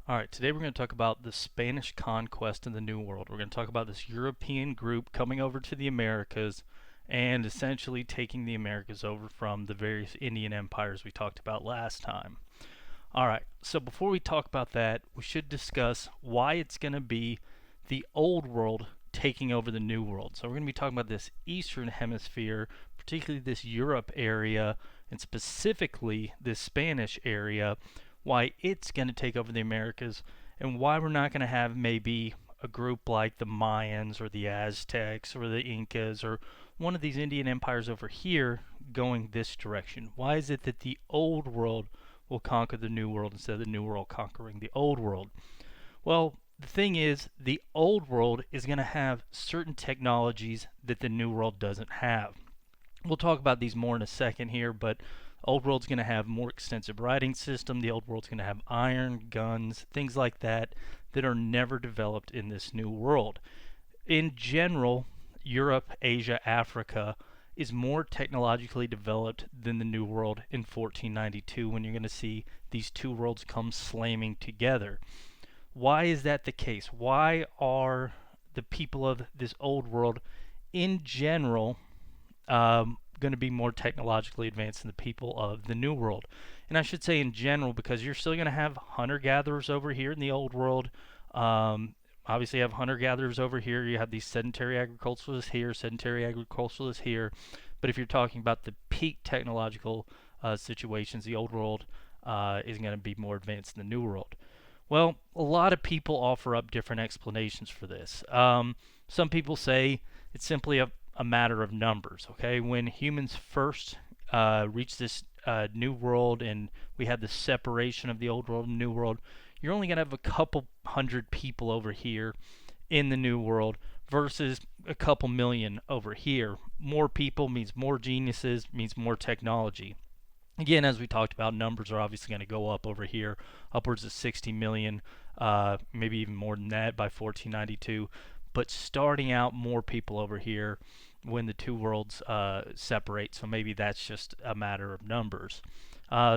Alright, today we're going to talk about the Spanish conquest in the New World. We're going to talk about this European group coming over to the Americas and essentially taking the Americas over from the various Indian empires we talked about last time. Alright, so before we talk about that, we should discuss why it's going to be the Old World taking over the New World. So we're going to be talking about this Eastern Hemisphere, particularly this Europe area, and specifically this Spanish area, why it's going to take over the Americas, and why we're not going to have maybe a group like the Mayans or the Aztecs or the Incas or one of these Indian empires over here going this direction. Why is it that the Old World will conquer the New World instead of the New World conquering the Old World? Well, the thing is, the Old World is going to have certain technologies that the New World doesn't have. We'll talk about these more in a second here, but Old World's going to have more extensive writing system. The Old World's going to have iron, guns, things like that that are never developed in this New World. In general, Europe, Asia, Africa is more technologically developed than the New World in 1492 when you're going to see these two worlds come slamming together. Why is that the case? Why are the people of this Old World in general going to be more technologically advanced than the people of the New World? And I should say in general, because you're still going to have hunter-gatherers over here in the Old World. Obviously, you have hunter-gatherers over here. You have these sedentary agriculturalists here, sedentary agriculturalists here. But if you're talking about the peak technological situations, the Old World is going to be more advanced than the New World. Well, a lot of people offer up different explanations for this. Some people say it's simply a matter of numbers. Okay, when humans first reached this new world and we had the separation of the old world and new world, you're only going to have a couple hundred people over here in the new world versus a couple million over here. More people means more geniuses, means more technology. Again, as we talked about, numbers are obviously going to go up over here, upwards of 60 million, maybe even more than that by 1492. But starting out, more people over here when the two worlds separate, so maybe that's just a matter of numbers.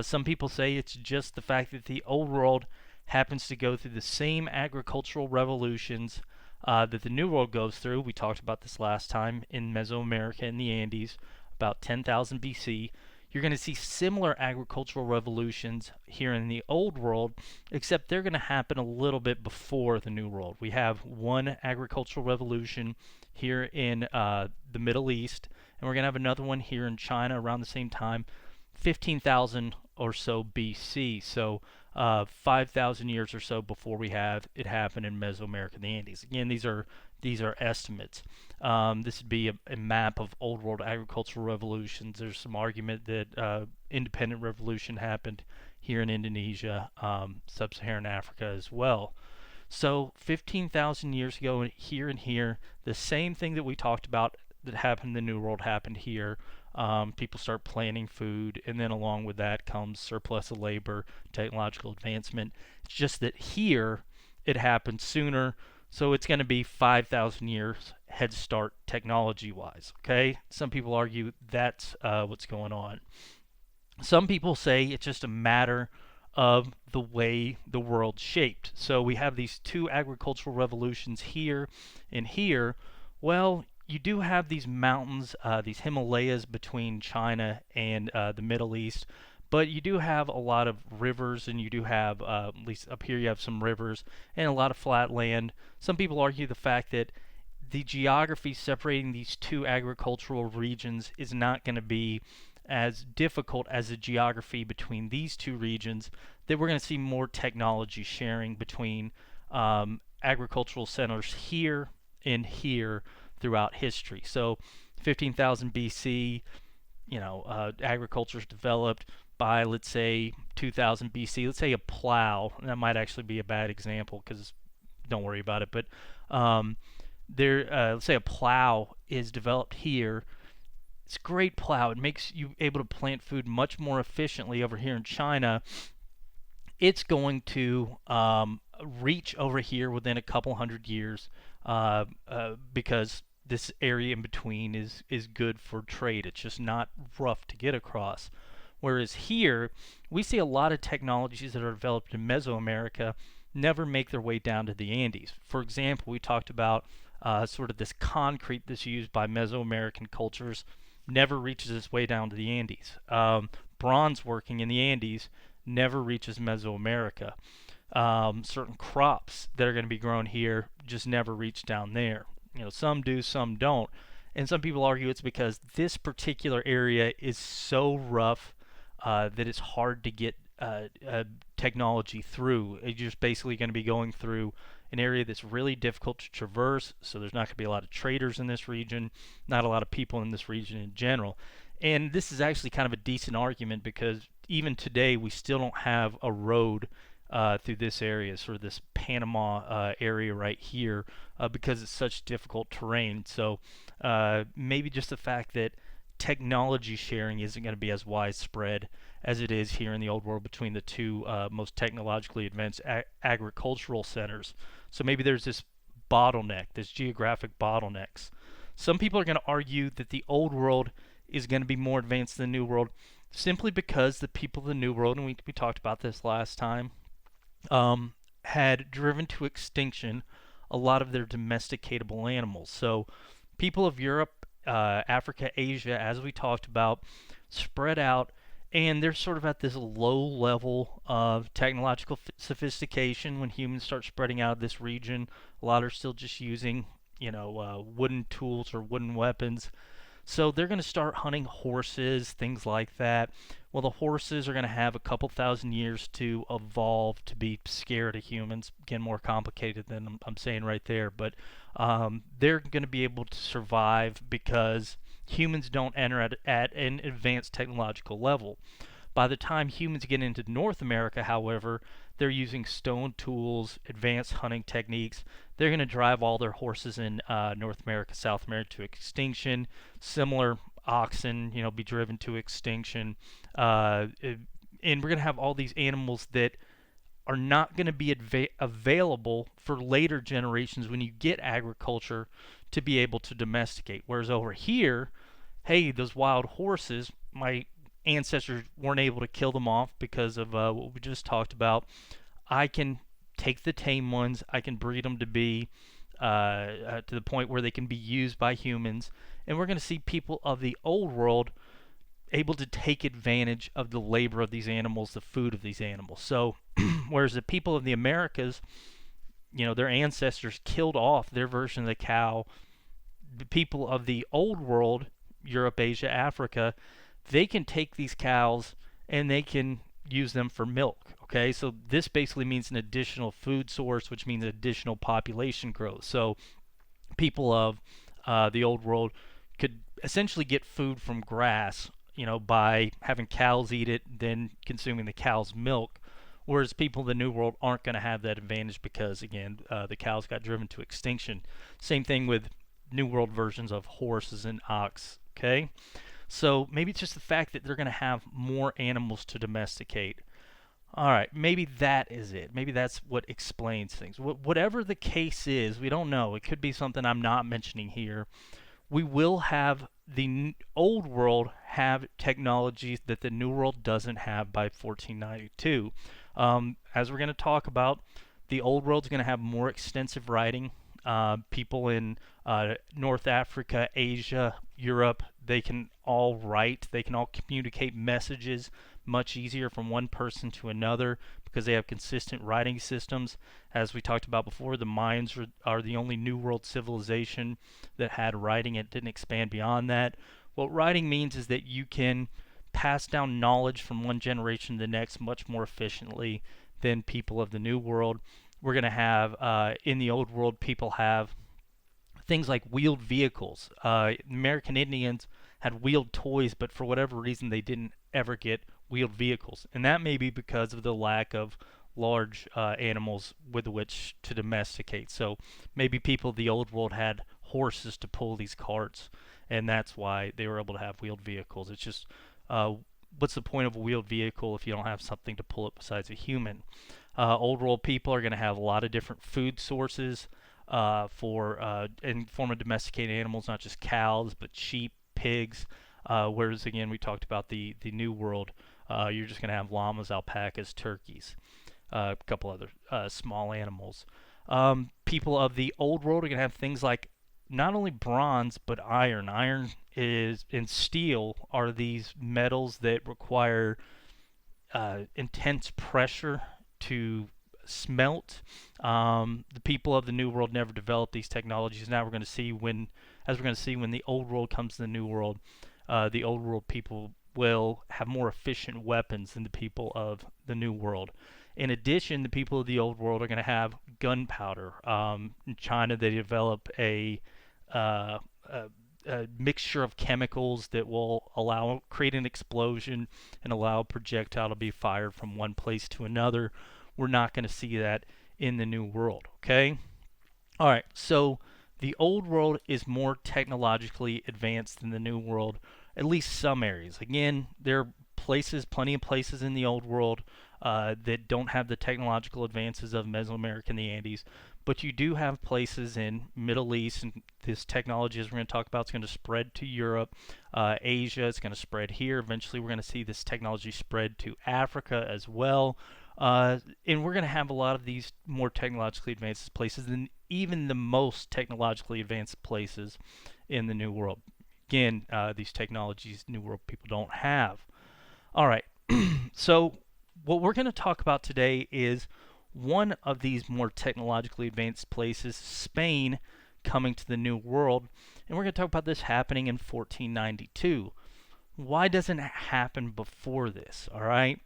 Some people say it's just the fact that the old world happens to go through the same agricultural revolutions that the New World goes through. We talked about this last time in Mesoamerica and the Andes, about 10,000 BC. You're going to see similar agricultural revolutions here in the Old World, except they're going to happen a little bit before the New World. We have one agricultural revolution here in the Middle East, and we're going to have another one here in China around the same time, 15,000 or so BC. So 5,000 years or so before we have it happen in Mesoamerica and the Andes. Again, these are estimates. This would be a map of old world agricultural revolutions. There's some argument that independent revolution happened here in Indonesia, sub-Saharan Africa as well. So 15,000 years ago here and here, the same thing that we talked about that happened in the New World happened here. People start planting food, and then along with that comes surplus of labor, technological advancement. It's just that here it happened sooner, so it's going to be 5,000 years head start technology-wise. Okay, some people argue that's what's going on. Some people say it's just a matter of the way the world's shaped. So we have these two agricultural revolutions here and here. Well, you do have these mountains, these Himalayas between China and the Middle East, but you do have a lot of rivers, and you do have, at least up here, you have some rivers and a lot of flat land. Some people argue the fact that the geography separating these two agricultural regions is not going to be as difficult as the geography between these two regions, that we're going to see more technology sharing between agricultural centers here and here throughout history. So 15,000 BC, agriculture's developed. By, let's say, 2000 BC, let's say a plow, and that might actually be a bad example because don't worry about it, but let's say a plow is developed here. It's a great plow. It makes you able to plant food much more efficiently over here in China. It's going to reach over here within a couple hundred years because this area in between is good for trade. It's just not rough to get across. Whereas here, we see a lot of technologies that are developed in Mesoamerica never make their way down to the Andes. For example, we talked about sort of this concrete that's used by Mesoamerican cultures never reaches its way down to the Andes. Bronze working in the Andes never reaches Mesoamerica. Certain crops that are going to be grown here just never reach down there. You know, some do, some don't. And some people argue it's because this particular area is so rough that it's hard to get technology through. You're just basically going to be going through an area that's really difficult to traverse, so there's not going to be a lot of traders in this region, not a lot of people in this region in general. And this is actually kind of a decent argument because even today we still don't have a road through this area, sort of this Panama area right here, because it's such difficult terrain. So maybe just the fact that technology sharing isn't going to be as widespread as it is here in the old world between the two most technologically advanced agricultural centers. So maybe there's this bottleneck, this geographic bottlenecks. Some people are going to argue that the old world is going to be more advanced than the new world simply because the people of the new world, and we talked about this last time, had driven to extinction a lot of their domesticatable animals. So people of Europe, Africa, Asia, as we talked about, spread out, and they're sort of at this low level of technological sophistication. When humans start spreading out of this region, a lot are still just using, wooden tools or wooden weapons. So they're going to start hunting horses, things like that. Well, the horses are going to have a couple thousand years to evolve to be scared of humans. Again, more complicated than I'm saying right there, but they're going to be able to survive because humans don't enter at an advanced technological level. By the time humans get into North America, however, they're using stone tools, advanced hunting techniques. They're going to drive all their horses in North America, South America to extinction. Similar oxen, be driven to extinction. And we're going to have all these animals that are not going to be available for later generations when you get agriculture to be able to domesticate. Whereas over here, hey, those wild horses, my ancestors weren't able to kill them off because of what we just talked about. I can take the tame ones, I can breed them to be to the point where they can be used by humans, and we're going to see people of the old world able to take advantage of the labor of these animals, the food of these animals. So, whereas the people of the Americas, their ancestors killed off their version of the cow, the people of the old world, Europe, Asia, Africa, they can take these cows and they can use them for milk. Okay, so this basically means an additional food source, which means additional population growth. So people of the old world could essentially get food from grass, by having cows eat it, then consuming the cow's milk. Whereas people in the New World aren't going to have that advantage because, again, the cows got driven to extinction. Same thing with New World versions of horses and ox. Okay, so maybe it's just the fact that they're going to have more animals to domesticate. All right, maybe that is it. Maybe that's what explains things. Whatever the case is, we don't know. It could be something I'm not mentioning here. We will have the old world have technologies that the new world doesn't have by 1492. As we're going to talk about, the old world's going to have more extensive writing. People in North Africa, Asia, Europe, they can all write. They can all communicate messages much easier from one person to another because they have consistent writing systems. As we talked about before, the Mayans are the only New World civilization that had writing. It didn't expand beyond that. What writing means is that you can pass down knowledge from one generation to the next much more efficiently than people of the New World. We're going to have, in the Old World, people have things like wheeled vehicles. American Indians had wheeled toys, but for whatever reason, they didn't ever get wheeled vehicles. And that may be because of the lack of large animals with which to domesticate. So maybe people of the Old World had horses to pull these carts, and that's why they were able to have wheeled vehicles. It's just, what's the point of a wheeled vehicle if you don't have something to pull it besides a human? Old world people are going to have a lot of different food sources in form of domesticated animals, not just cows, but sheep, pigs. Whereas again, we talked about the New World. You're just going to have llamas, alpacas, turkeys. a couple other small animals. People of the old world are going to have things like not only bronze but iron. Iron is and steel are these metals that require intense pressure to smelt. The people of the New World never developed these technologies. Now we're going to see as we're going to see when the Old World comes to the New World, the Old World people will have more efficient weapons than the people of the New World. In addition, the people of the Old World are going to have gunpowder. In China, they develop uh, a a mixture of chemicals that will create an explosion and allow a projectile to be fired from one place to another. We're not going to see that in the New World. Okay. All right. So the Old World is more technologically advanced than the New World, at least some areas. Again, there are plenty of places in the Old World that don't have the technological advances of Mesoamerica and the Andes, but you do have places in Middle East, and this technology, as we're going to talk about, is going to spread to Europe, Asia. It's going to spread here. Eventually, we're going to see this technology spread to Africa as well. And we're going to have a lot of these more technologically advanced places than even the most technologically advanced places in the New World. Again, these technologies New World people don't have. All right, so what we're going to talk about today is one of these more technologically advanced places, Spain, coming to the New World. And we're going to talk about this happening in 1492. Why doesn't it happen before this? All right.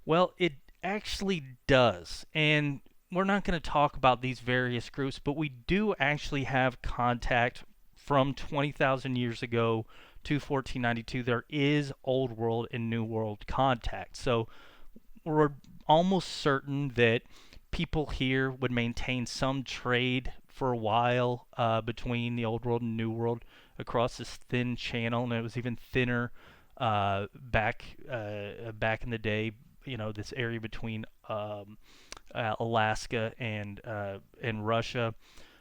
Well, it actually does. And we're not going to talk about these various groups, but we do actually have contact from 20,000 years ago to 1492. There is Old World and New World contact. So we're almost certain that people here would maintain some trade for a while between the Old World and New World across this thin channel, and it was even thinner back in the day. You know, this area between Alaska and Russia.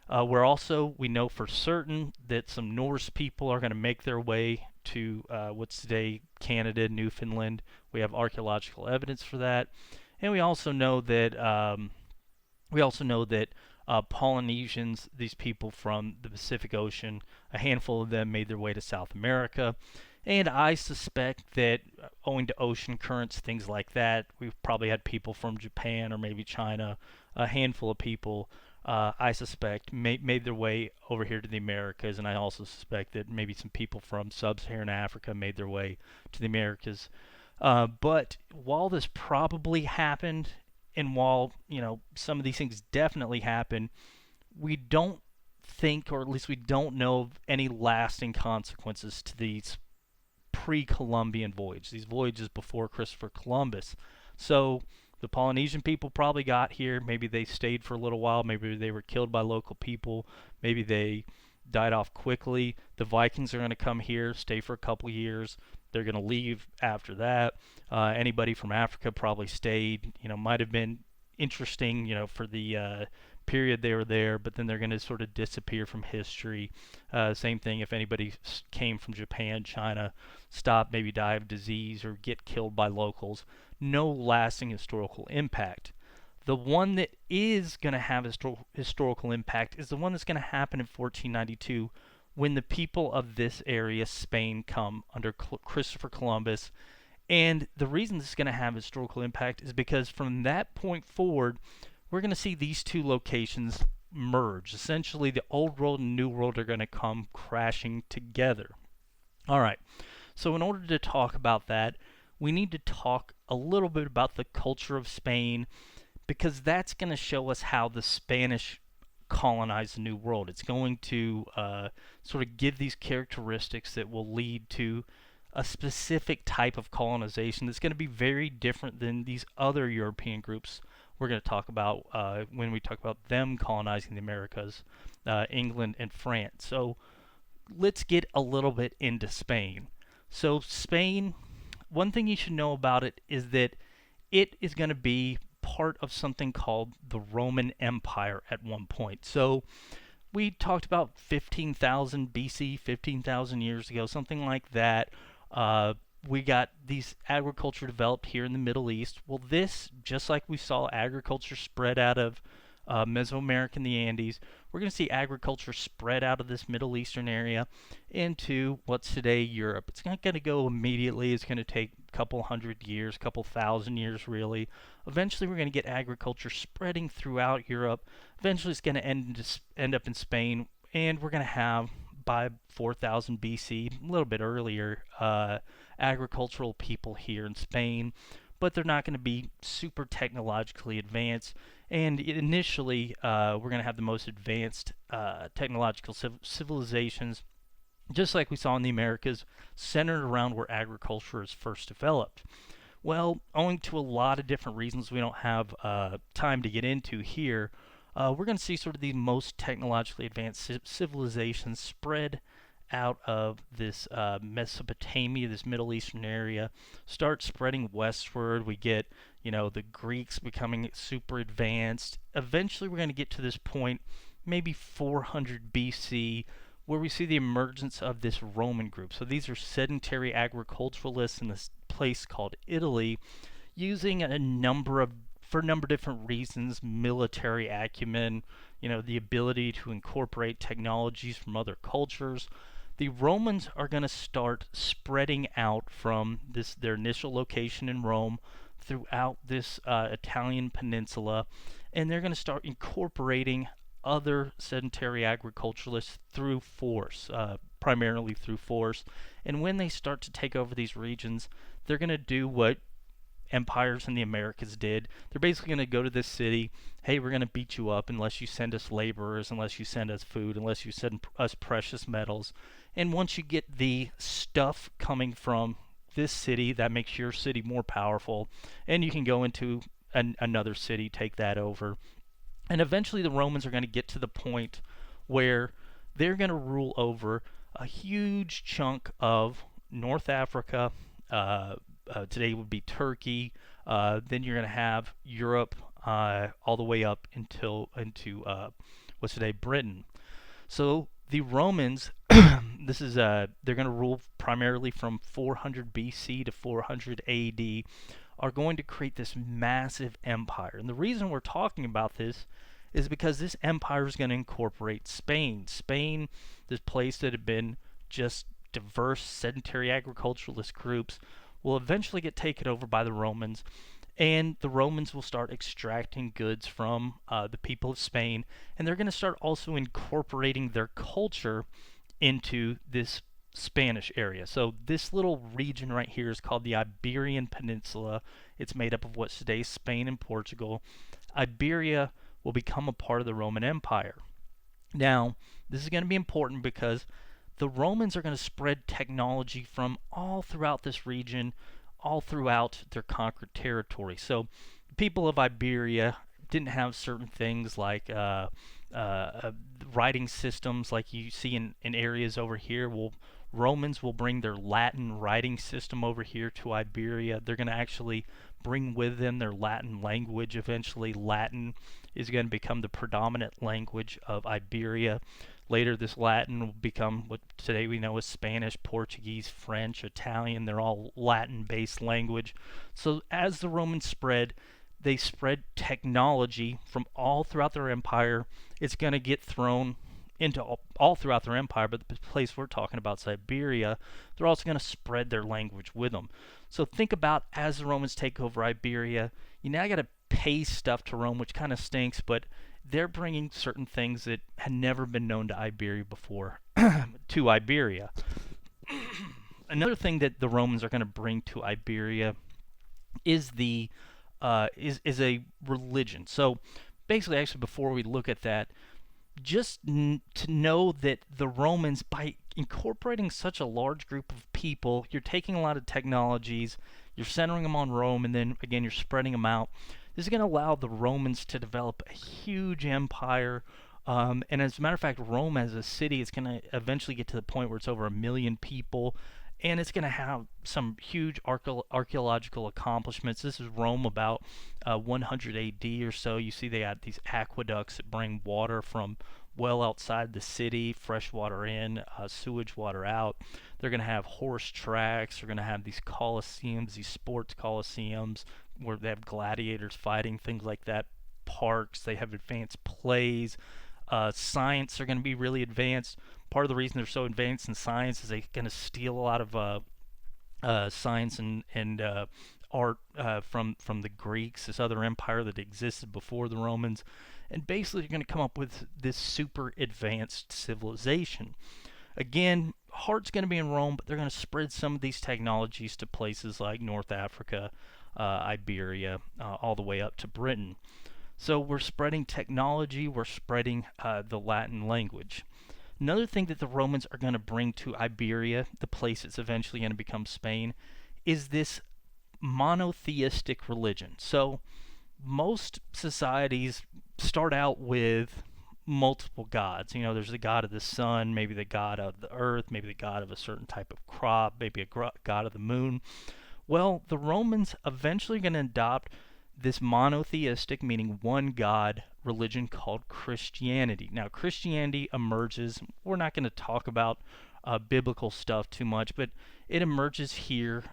We know for certain that some Norse people are going to make their way to what's today Canada, Newfoundland. We have archaeological evidence for that, and we also know that Polynesians, these people from the Pacific Ocean, a handful of them made their way to South America. And I suspect that owing to ocean currents, things like that, we've probably had people from Japan or maybe China, a handful of people, I suspect, made their way over here to the Americas. And I also suspect that maybe some people from sub-Saharan Africa made their way to the Americas. But while this probably happened, and while, you know, some of these things definitely happen, we don't think, or at least we don't know of any lasting consequences to these pre-Columbian voyages, these voyages before Christopher Columbus. So the Polynesian people probably got here. Maybe they stayed for a little while. Maybe they were killed by local people. Maybe they died off quickly. The Vikings are going to come here, stay for a couple years. They're going to leave after that. Anybody from Africa probably stayed. You know, might have been interesting, you know, for the period they were there, but then they're going to sort of disappear from history. Same thing if anybody came from Japan, China, stop, maybe die of disease or get killed by locals. No lasting historical impact. The one that is going to have historical impact is the one that's going to happen in 1492 when the people of this area, Spain, come under Christopher Columbus. And the reason this is going to have historical impact is because from that point forward, we're going to see these two locations merge. Essentially, the Old World and New World are going to come crashing together. All right, so in order to talk about that, we need to talk a little bit about the culture of Spain, because that's going to show us how the Spanish colonized the New World. It's going to sort of give these characteristics that will lead to a specific type of colonization that's going to be very different than these other European groups we're going to talk about when we talk about them colonizing the Americas, England and France. So let's get a little bit into Spain. So Spain, one thing you should know about it is that it is going to be part of something called the Roman Empire at one point. So we talked about 15,000 BC, 15,000 years ago, something like that. we got these agriculture developed here in the Middle East. Well, this, just like we saw agriculture spread out of Mesoamerica and the Andes, we're going to see agriculture spread out of this Middle Eastern area into what's today Europe. It's not going to go immediately. It's going to take a couple hundred years, couple thousand years, really. Eventually, we're going to get agriculture spreading throughout Europe. Eventually, it's going to end up in Spain, and we're going to have, by 4000 BC, a little bit earlier, agricultural people here in Spain, but they're not going to be super technologically advanced. And initially, we're going to have the most advanced technological civilizations, just like we saw in the Americas, centered around where agriculture is first developed. Well, owing to a lot of different reasons we don't have time to get into here, we're going to see sort of the most technologically advanced civilizations spread out of this Mesopotamia, this Middle Eastern area, start spreading westward. We get, the Greeks becoming super advanced. Eventually, we're going to get to this point, maybe 400 BC, where we see the emergence of this Roman group. So these are sedentary agriculturalists in this place called Italy, using for a number of different reasons: military acumen, the ability to incorporate technologies from other cultures. The Romans are going to start spreading out from their initial location in Rome throughout this Italian peninsula, and they're going to start incorporating other sedentary agriculturalists through force, primarily through force. And when they start to take over these regions, they're going to do what empires in the Americas did. They're basically going to go to this city: hey, we're going to beat you up unless you send us laborers, unless you send us food, unless you send us precious metals. And once you get the stuff coming from this city, that makes your city more powerful, and you can go into another city, take that over. And eventually the Romans are going to get to the point where they're going to rule over a huge chunk of North Africa. Today would be Turkey. Then you're going to have Europe all the way up into what's today Britain. So the Romans, they're going to rule primarily from 400 BC to 400 AD, are going to create this massive empire. And the reason we're talking about this is because this empire is going to incorporate Spain. Spain, this place that had been just diverse sedentary agriculturalist groups, will eventually get taken over by the Romans, and the Romans will start extracting goods from the people of Spain, and they're going to start also incorporating their culture into this Spanish area. So this little region right here is called the Iberian Peninsula. It's made up of what's today Spain and Portugal. Iberia will become a part of the Roman Empire. Now, this is going to be important because the Romans are going to spread technology from all throughout this region, all throughout their conquered territory. So the people of Iberia didn't have certain things like writing systems like you see in areas over here. Well, Romans will bring their Latin writing system over here to Iberia. They're going to actually bring with them their Latin language. Eventually, Latin is going to become the predominant language of Iberia. Later, this Latin will become what today we know as Spanish, Portuguese, French, Italian. They're all Latin-based language. So as the Romans spread, they spread technology from all throughout their empire. It's going to get thrown into all throughout their empire, but the place we're talking about is Iberia. They're also going to spread their language with them. So think about, as the Romans take over Iberia, you now got to pay stuff to Rome, which kind of stinks, but they're bringing certain things that had never been known to Iberia before to Iberia. Another thing that the Romans are going to bring to Iberia is is a religion. So basically, actually, before we look at that, just to know that the Romans, by incorporating such a large group of people, you're taking a lot of technologies, you're centering them on Rome, and then again you're spreading them out. This is going to allow the Romans to develop a huge empire. And as a matter of fact, Rome as a city is going to eventually get to the point where it's over 1 million people, and it's going to have some huge archaeological accomplishments. This is Rome about 100 AD or so. You see they had these aqueducts that bring water from well outside the city, fresh water in, sewage water out. They're going to have horse tracks. They're going to have these coliseums, these sports coliseums where they have gladiators fighting, things like that. Parks. They have advanced plays. Science are going to be really advanced. Part of the reason they're so advanced in science is they're going to steal a lot of science and art from the Greeks, this other empire that existed before the Romans, and basically you're going to come up with this super advanced civilization. Again, heart's going to be in Rome, but they're going to spread some of these technologies to places like North Africa, Iberia, all the way up to Britain. So we're spreading technology, we're spreading the Latin language. Another thing that the Romans are going to bring to Iberia, the place that's eventually going to become Spain, is this monotheistic religion. So most societies start out with multiple gods. You know, there's the god of the sun, maybe the god of the earth, maybe the god of a certain type of crop, maybe a god of the moon. Well, the Romans eventually going to adopt this monotheistic, meaning one God religion called Christianity. Now, Christianity emerges, we're not going to talk about biblical stuff too much, but it emerges here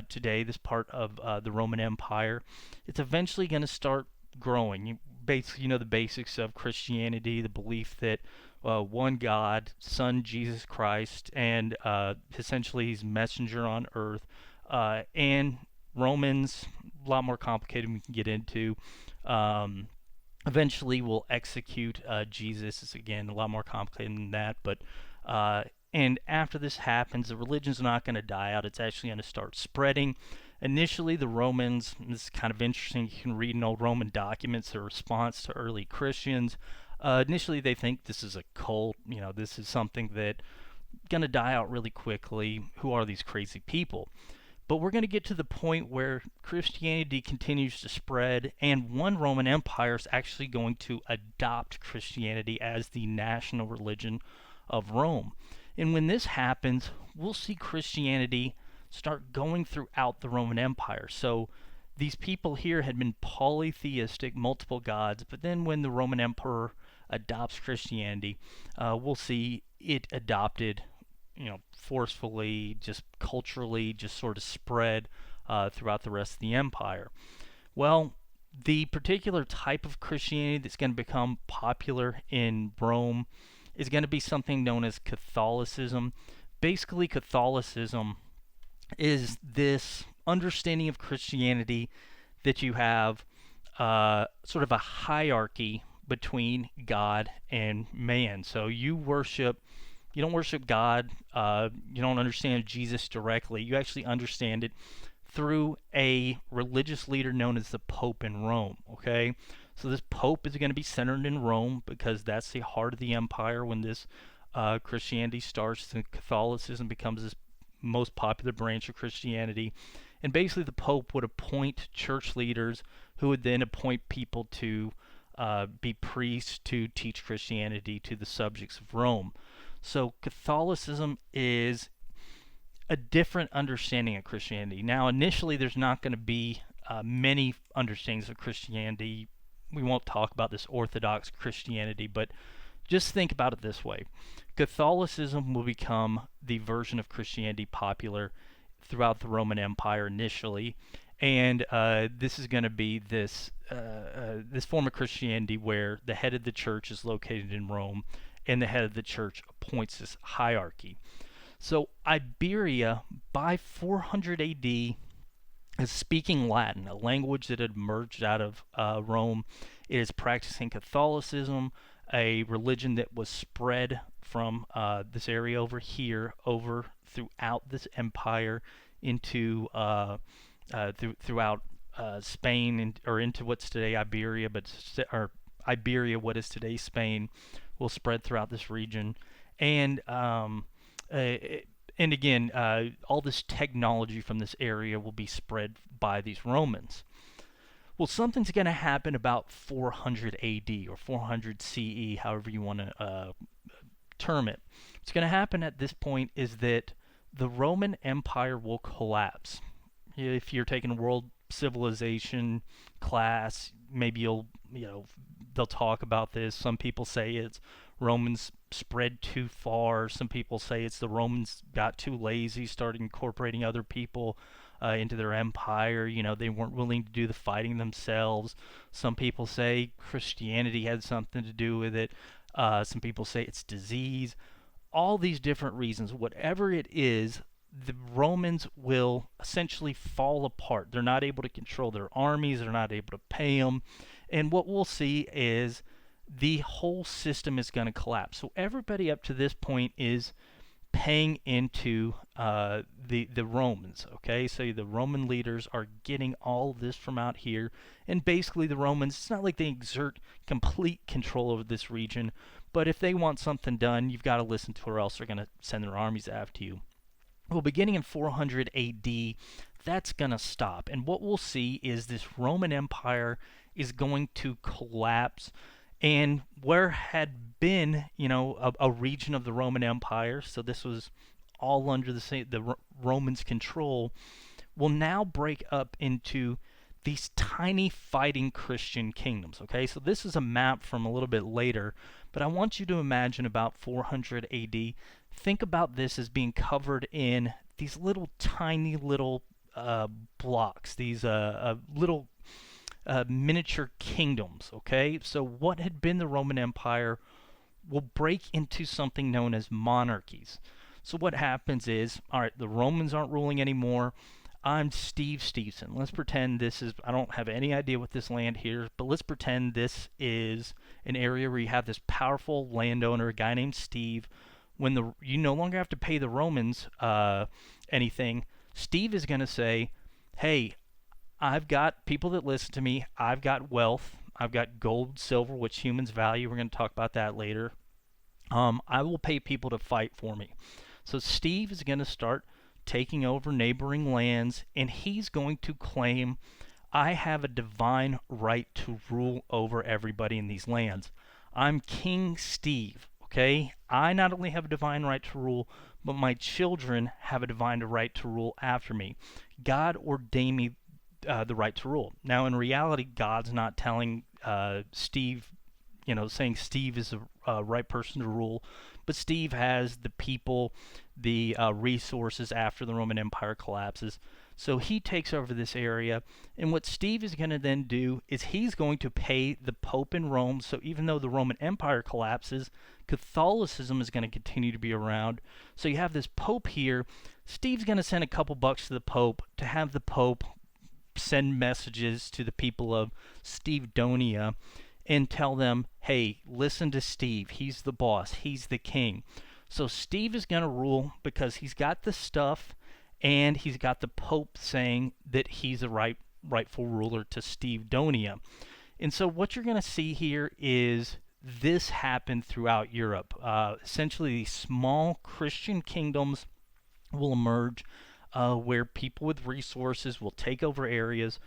today, this part of the Roman Empire. It's eventually going to start growing. You know the basics of Christianity, the belief that one God, Son Jesus Christ, and essentially he's messenger on earth, and Romans, a lot more complicated we can get into. Eventually will execute Jesus. It's again a lot more complicated than that, but and after this happens, the religion's not going to die out. It's actually going to start spreading. Initially, the Romans, this is kind of interesting, you can read in old Roman documents their response to early Christians. Initially, they think this is a cult, you know, this is something that going to die out really quickly. Who are these crazy people? But we're going to get to the point where Christianity continues to spread, and one Roman Empire is actually going to adopt Christianity as the national religion of Rome. And when this happens, we'll see Christianity start going throughout the Roman Empire. So these people here had been polytheistic, multiple gods, but then when the Roman Emperor adopts Christianity, we'll see it adopted, you know, forcefully, just culturally, just sort of spread throughout the rest of the empire. Well, the particular type of Christianity that's going to become popular in Rome is going to be something known as Catholicism. Basically, Catholicism is this understanding of Christianity that you have sort of a hierarchy between God and man. So you don't worship God, you don't understand Jesus directly. You actually understand it through a religious leader known as the Pope in Rome, okay? So this Pope is going to be centered in Rome because that's the heart of the empire when this Christianity starts and Catholicism becomes this most popular branch of Christianity. And basically the Pope would appoint church leaders who would then appoint people to be priests to teach Christianity to the subjects of Rome. So Catholicism is a different understanding of Christianity. Now, initially, there's not going to be many understandings of Christianity. We won't talk about this Orthodox Christianity, but just think about it this way. Catholicism will become the version of Christianity popular throughout the Roman Empire initially, and this is going to be this form of Christianity where the head of the church is located in Rome, and the head of the church appoints this hierarchy. So Iberia, by 400 AD, is speaking Latin, a language that had emerged out of Rome. It is practicing Catholicism, a religion that was spread from this area over here, over throughout this empire, into throughout Spain, or into what's today Iberia, or Iberia, what is today Spain, will spread throughout this region, and again, all this technology from this area will be spread by these Romans. Well, something's going to happen about 400 AD or 400 CE, however you want to term it. What's going to happen at this point is that the Roman Empire will collapse. If you're taking world civilization class, maybe you'll they'll talk about this. Some people say it's Romans spread too far. Some people say it's the Romans got too lazy, started incorporating other people into their empire. You know, they weren't willing to do the fighting themselves. Some people say Christianity had something to do with it. Some people say it's disease. All these different reasons, whatever it is, the Romans will essentially fall apart. They're not able to control their armies, they're not able to pay them. And what we'll see is the whole system is going to collapse. So everybody up to this point is paying into the Romans. Okay, so the Roman leaders are getting all of this from out here, and basically the Romans, it's not like they exert complete control over this region, but if they want something done, you've got to listen to, or else they're going to send their armies after you. Well, beginning in 400 AD, that's going to stop, and what we'll see is this Roman Empire is going to collapse. And where had been, you know, a region of the Roman Empire, so this was all under the Romans' control, will now break up into these tiny fighting Christian kingdoms. Okay, so this is a map from a little bit later, but I want you to imagine about 400 AD. Think about this as being covered in these little tiny little blocks, these little miniature kingdoms. Okay, so what had been the Roman Empire will break into something known as monarchies. So what happens is, all right, the Romans aren't ruling anymore. I'm Steve Stevenson. Let's pretend this is, I don't have any idea what this land here is, but let's pretend this is an area where you have this powerful landowner, a guy named Steve. When you no longer have to pay the Romans anything, Steve is going to say, hey, I've got people that listen to me. I've got wealth. I've got gold, silver, which humans value. We're going to talk about that later. I will pay people to fight for me. So Steve is going to start taking over neighboring lands, and he's going to claim, I have a divine right to rule over everybody in these lands. I'm King Steve, okay? I not only have a divine right to rule, but my children have a divine right to rule after me. God ordained me the right to rule. Now, in reality, God's not telling Steve, you know, saying Steve is the right person to rule, but Steve has the people, the resources after the Roman Empire collapses. So he takes over this area, and what Steve is going to then do is he's going to pay the Pope in Rome. So even though the Roman Empire collapses, Catholicism is going to continue to be around. So you have this Pope here. Steve's going to send a couple bucks to the Pope to have the Pope send messages to the people of Stevedonia and tell them, hey, listen to Steve. He's the boss. He's the king. So Steve is going to rule because he's got the stuff, and he's got the Pope saying that he's the rightful ruler to Stevedonia. And so what you're going to see here is this happened throughout Europe. Essentially, these small Christian kingdoms will emerge where people with resources will take over areas.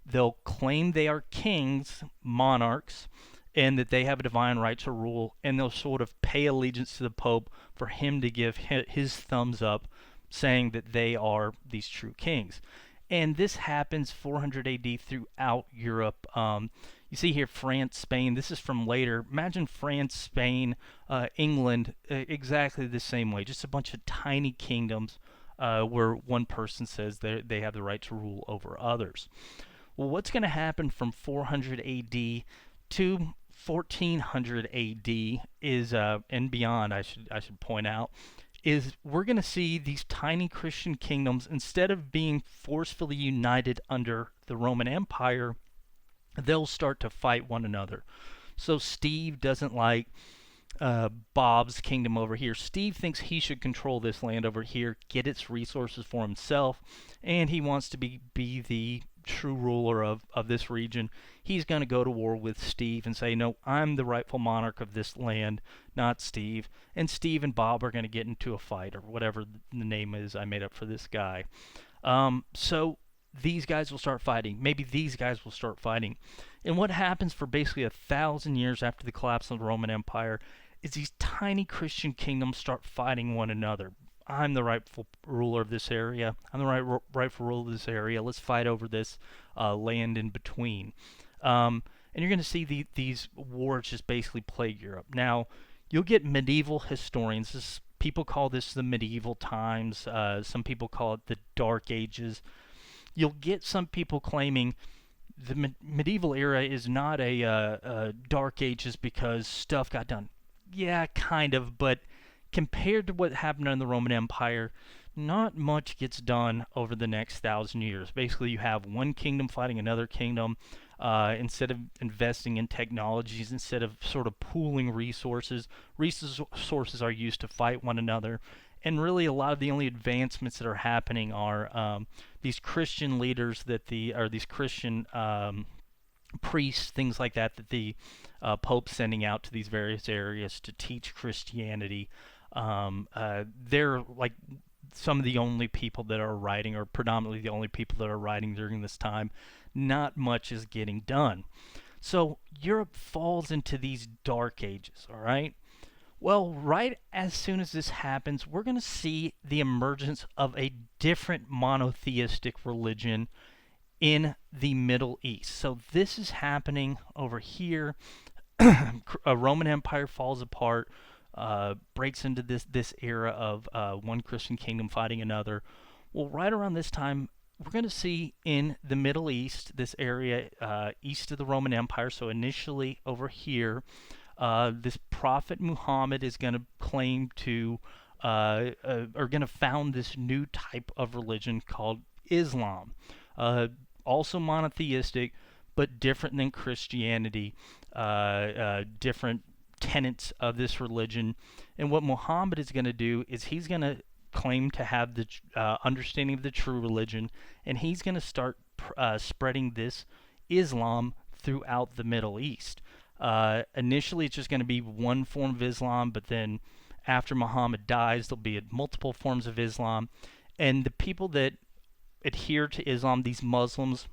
They'll claim they are kings, monarchs, and that they have a divine right to rule, and they'll sort of pay allegiance to the Pope for him to give his thumbs up, saying that they are these true kings. And this happens 400 AD throughout Europe. You see here France, Spain. This is from later. Imagine France, Spain, England, exactly the same way. Just a bunch of tiny kingdoms where one person says they have the right to rule over others. Well, what's going to happen from 400 AD to 1400 AD is, and beyond, I should point out, is we're going to see these tiny Christian kingdoms, instead of being forcefully united under the Roman Empire, they'll start to fight one another. So Steve doesn't like Bob's kingdom over here. Steve thinks he should control this land over here, get its resources for himself, and he wants to be the true ruler of this region. He's going to go to war with Steve and say, no, I'm the rightful monarch of this land, not Steve. And Steve and Bob are going to get into a fight, or whatever the name is I made up for this guy. So these guys will start fighting. Maybe these guys will start fighting. And what happens for basically 1,000 years after the collapse of the Roman Empire is these tiny Christian kingdoms start fighting one another. I'm the rightful ruler of this area. I'm the rightful ruler of this area. Let's fight over this land in between. and you're going to see these wars just basically plague Europe. Now, you'll get medieval historians. People call this the medieval times. Some people call it the Dark Ages. You'll get some people claiming the medieval era is not a Dark Ages because stuff got done. Yeah, kind of, but compared to what happened in the Roman Empire, not much gets done over the next 1,000 years. Basically, you have one kingdom fighting another kingdom. Instead of investing in technologies, instead of sort of pooling resources, resources are used to fight one another. And really, a lot of the only advancements that are happening are these Christian leaders or these Christian priests, things like that, that the Pope's sending out to these various areas to teach Christianity. They're like some of the only people that are writing, or predominantly the only people that are writing during this time. Not much is getting done. So Europe falls into these dark ages, all right? Well, right as soon as this happens, we're going to see the emergence of a different monotheistic religion in the Middle East. So this is happening over here. A Roman Empire falls apart, breaks into this era of one Christian kingdom fighting another. Well, right around this time, we're going to see in the Middle East, this area east of the Roman Empire, so initially over here, this prophet Muhammad is going to claim to, or going to found this new type of religion called Islam. Also monotheistic, but different than Christianity, different tenets of this religion. And what Muhammad is going to do is he's going to claim to have the understanding of the true religion, and he's going to start spreading this Islam throughout the Middle East. Initially, it's just going to be one form of Islam, but then after Muhammad dies, there'll be multiple forms of Islam, and the people that adhere to Islam, these Muslims,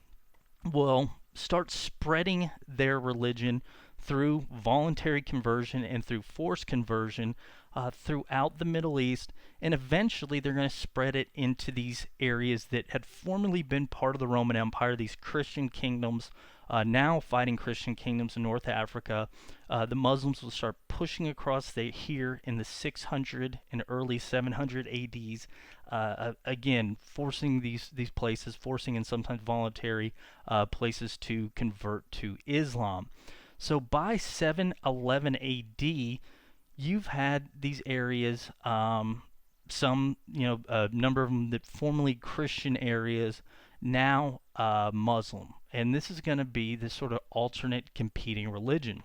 will start spreading their religion through voluntary conversion and through forced conversion throughout the Middle East, and eventually they're going to spread it into these areas that had formerly been part of the Roman Empire, these Christian kingdoms, now fighting Christian kingdoms in North Africa. The Muslims will start pushing across here in the 600 and early 700 ADs, again, forcing these places, forcing and sometimes voluntary places to convert to Islam. So by 711 AD, you've had these areas, some, a number of them that formerly Christian areas, now Muslim. And this is going to be this sort of alternate competing religion.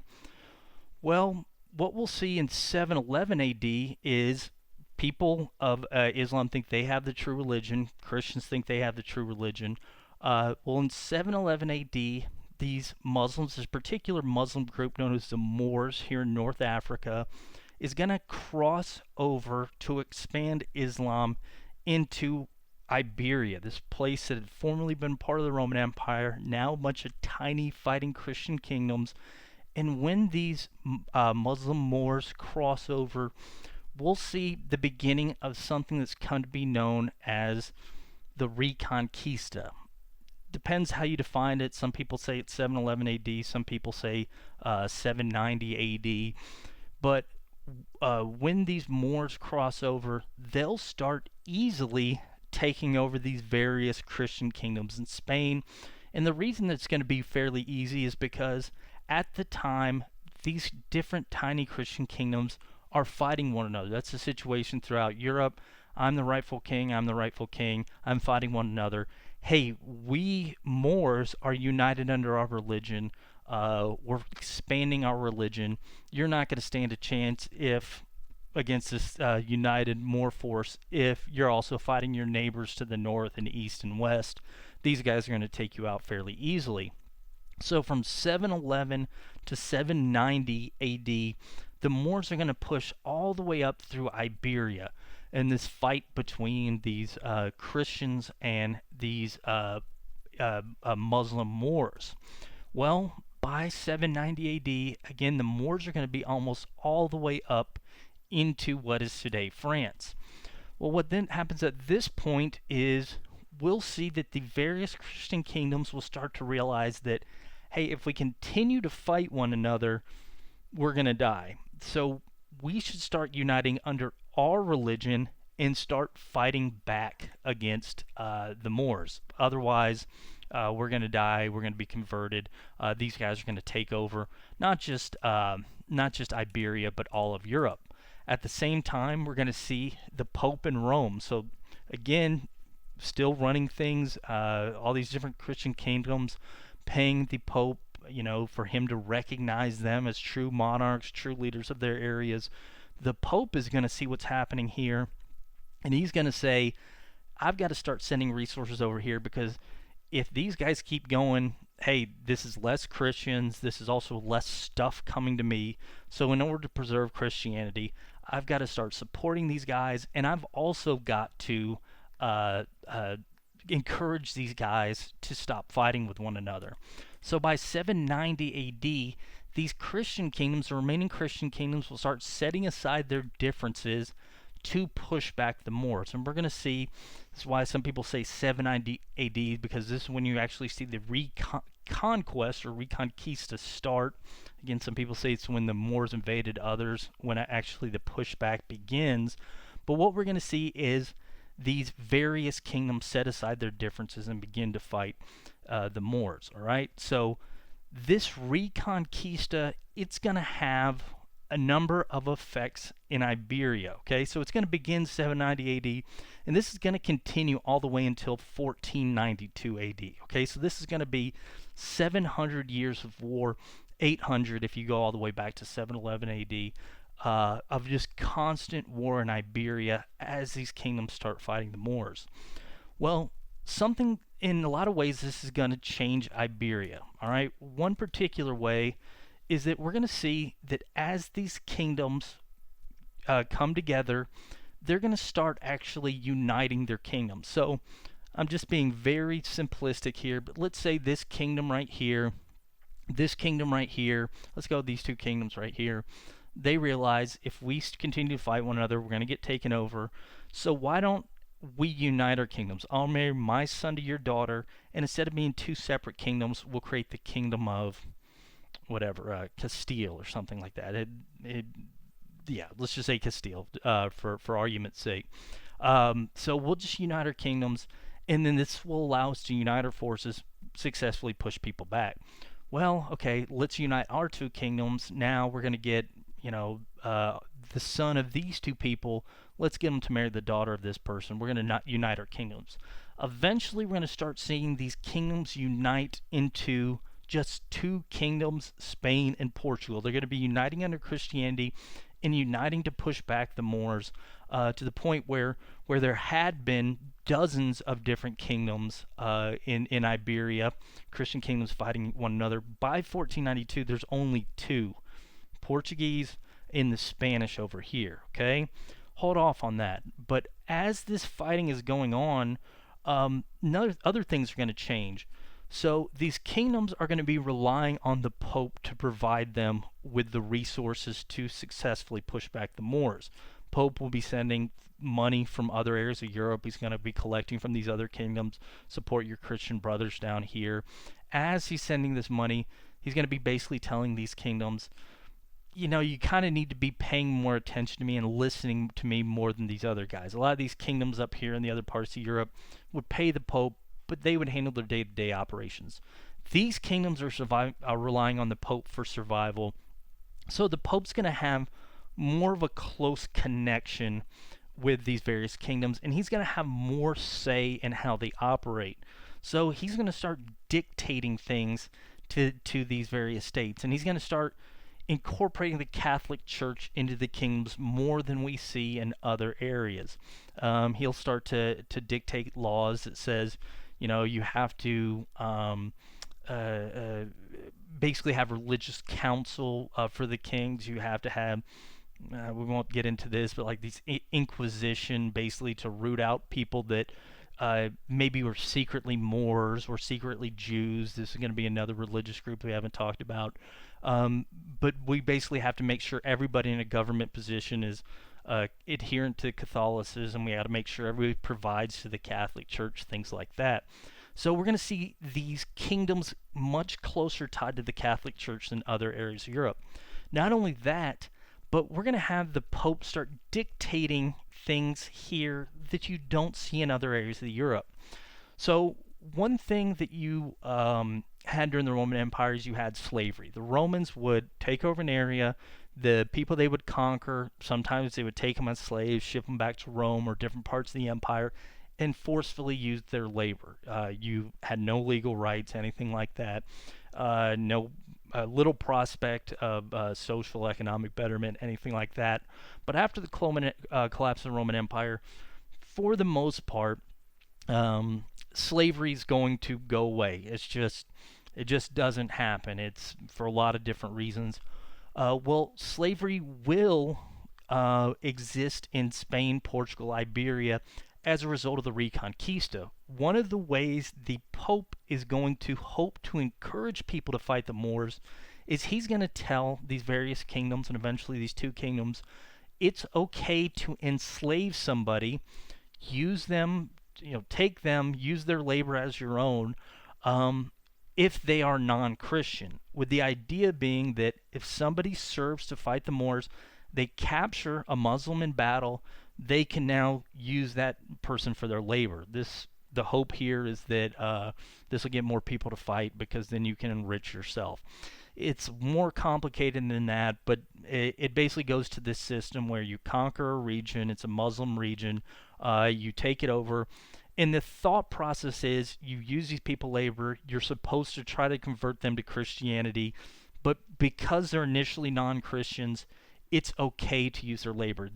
Well, what we'll see in 711 AD is people of Islam think they have the true religion. Christians think they have the true religion. Well, in 711 AD, these Muslims, this particular Muslim group known as the Moors here in North Africa, is going to cross over to expand Islam into Iberia, this place that had formerly been part of the Roman Empire, now a bunch of tiny fighting Christian kingdoms. And when these Muslim Moors cross over, we'll see the beginning of something that's come to be known as the Reconquista. Depends how you define it. Some people say it's 711 AD, some people say 790 AD. But when these Moors cross over, they'll start easily taking over these various Christian kingdoms in Spain. And the reason that's going to be fairly easy is because at the time, these different tiny Christian kingdoms are fighting one another. That's the situation throughout Europe. I'm the rightful king, I'm the rightful king, I'm fighting one another. Hey, we Moors are united under our religion. We're expanding our religion. You're not going to stand a chance against this united Moor force if you're also fighting your neighbors to the north and east and west. These guys are going to take you out fairly easily. So from 711 to 790 AD, the Moors are going to push all the way up through Iberia, and this fight between these Christians and these Muslim Moors. Well, by 790 AD, again, the Moors are going to be almost all the way up into what is today France. Well, what then happens at this point is we'll see that the various Christian kingdoms will start to realize that, hey, if we continue to fight one another, we're going to die. So we should start uniting under our religion and start fighting back against the Moors. Otherwise, we're going to die. We're going to be converted. These guys are going to take over not just Iberia, but all of Europe. At the same time, we're going to see the Pope in Rome. So again, still running things. All these different Christian kingdoms paying the Pope, for him to recognize them as true monarchs, true leaders of their areas. The Pope is going to see what's happening here, and he's going to say, I've got to start sending resources over here, because if these guys keep going, hey, this is less Christians, this is also less stuff coming to me. So in order to preserve Christianity, I've got to start supporting these guys, and I've also got to encourage these guys to stop fighting with one another. So by 790 AD, these Christian kingdoms, the remaining Christian kingdoms, will start setting aside their differences to push back the Moors. And we're going to see, this is why some people say 790 AD, because this is when you actually see the Reconquest or Reconquista start. Again, some people say it's when the Moors invaded others, when actually the pushback begins. But what we're going to see is these various kingdoms set aside their differences and begin to fight the Moors. All right, so this Reconquista, it's going to have a number of effects in Iberia. Okay, so it's going to begin 790 AD, and this is going to continue all the way until 1492 AD. Okay, so this is going to be 700 years of war, 800 if you go all the way back to 711 AD. Of just constant war in Iberia as these kingdoms start fighting the Moors. Well, something in a lot of ways this is going to change Iberia. All right, one particular way is that we're going to see that as these kingdoms come together, they're going to start actually uniting their kingdoms. So I'm just being very simplistic here, but let's say this kingdom right here, this kingdom right here, let's go with these two kingdoms right here. They realize if we continue to fight one another, we're going to get taken over. So why don't we unite our kingdoms? I'll marry my son to your daughter, and instead of being two separate kingdoms, we'll create the kingdom of whatever, Castile or something like that. Yeah, let's just say Castile for argument's sake. So we'll just unite our kingdoms, and then this will allow us to unite our forces, successfully push people back. Well, okay, let's unite our two kingdoms. Now we're going to get the son of these two people, let's get him to marry the daughter of this person. We're going to not unite our kingdoms. Eventually, we're going to start seeing these kingdoms unite into just two kingdoms, Spain and Portugal. They're going to be uniting under Christianity and uniting to push back the Moors to the point where there had been dozens of different kingdoms in Iberia, Christian kingdoms fighting one another. By 1492, there's only two. Portuguese and the Spanish over here. Okay, hold off on that. But as this fighting is going on, other things are going to change. So these kingdoms are going to be relying on the Pope to provide them with the resources to successfully push back the Moors. Pope will be sending money from other areas of Europe. He's going to be collecting from these other kingdoms, support your Christian brothers down here. As he's sending this money, he's going to be basically telling these kingdoms, you kind of need to be paying more attention to me and listening to me more than these other guys. A lot of these kingdoms up here in the other parts of Europe would pay the Pope, but they would handle their day-to-day operations. These kingdoms are relying on the Pope for survival. So the Pope's going to have more of a close connection with these various kingdoms, and he's going to have more say in how they operate. So he's going to start dictating things to these various states, and he's going to start incorporating the Catholic Church into the kingdoms more than we see in other areas. He'll start to dictate laws that says, you have to basically have religious council for the kings. You have to have, we won't get into this, but like these inquisition, basically to root out people that maybe were secretly Moors or secretly Jews. This is going to be another religious group we haven't talked about. But we basically have to make sure everybody in a government position is adherent to Catholicism. We got to make sure everybody provides to the Catholic Church, things like that. So we're going to see these kingdoms much closer tied to the Catholic Church than other areas of Europe. Not only that, but we're going to have the Pope start dictating things here that you don't see in other areas of Europe. So one thing that you had during the Roman Empire is you had slavery. The Romans would take over an area. The people they would conquer, sometimes they would take them as slaves, ship them back to Rome or different parts of the empire, and forcefully use their labor. You had no legal rights, anything like that. No little prospect of social, economic betterment, anything like that. But after the collapse of the Roman Empire, for the most part, slavery is going to go away. It just doesn't happen. It's for a lot of different reasons. Well, slavery will exist in Spain, Portugal, Iberia as a result of the Reconquista. One of the ways the Pope is going to hope to encourage people to fight the Moors is he's going to tell these various kingdoms, and eventually these two kingdoms, it's okay to enslave somebody, use them, take them, use their labor as your own, if they are non-Christian, with the idea being that if somebody serves to fight the Moors, they capture a Muslim in battle, they can now use that person for their labor. The hope here is that this will get more people to fight because then you can enrich yourself. It's more complicated than that, but it basically goes to this system where you conquer a region, it's a Muslim region, you take it over, and the thought process is you use these people labor, you're supposed to try to convert them to Christianity, but because they're initially non-Christians, it's okay to use their labor.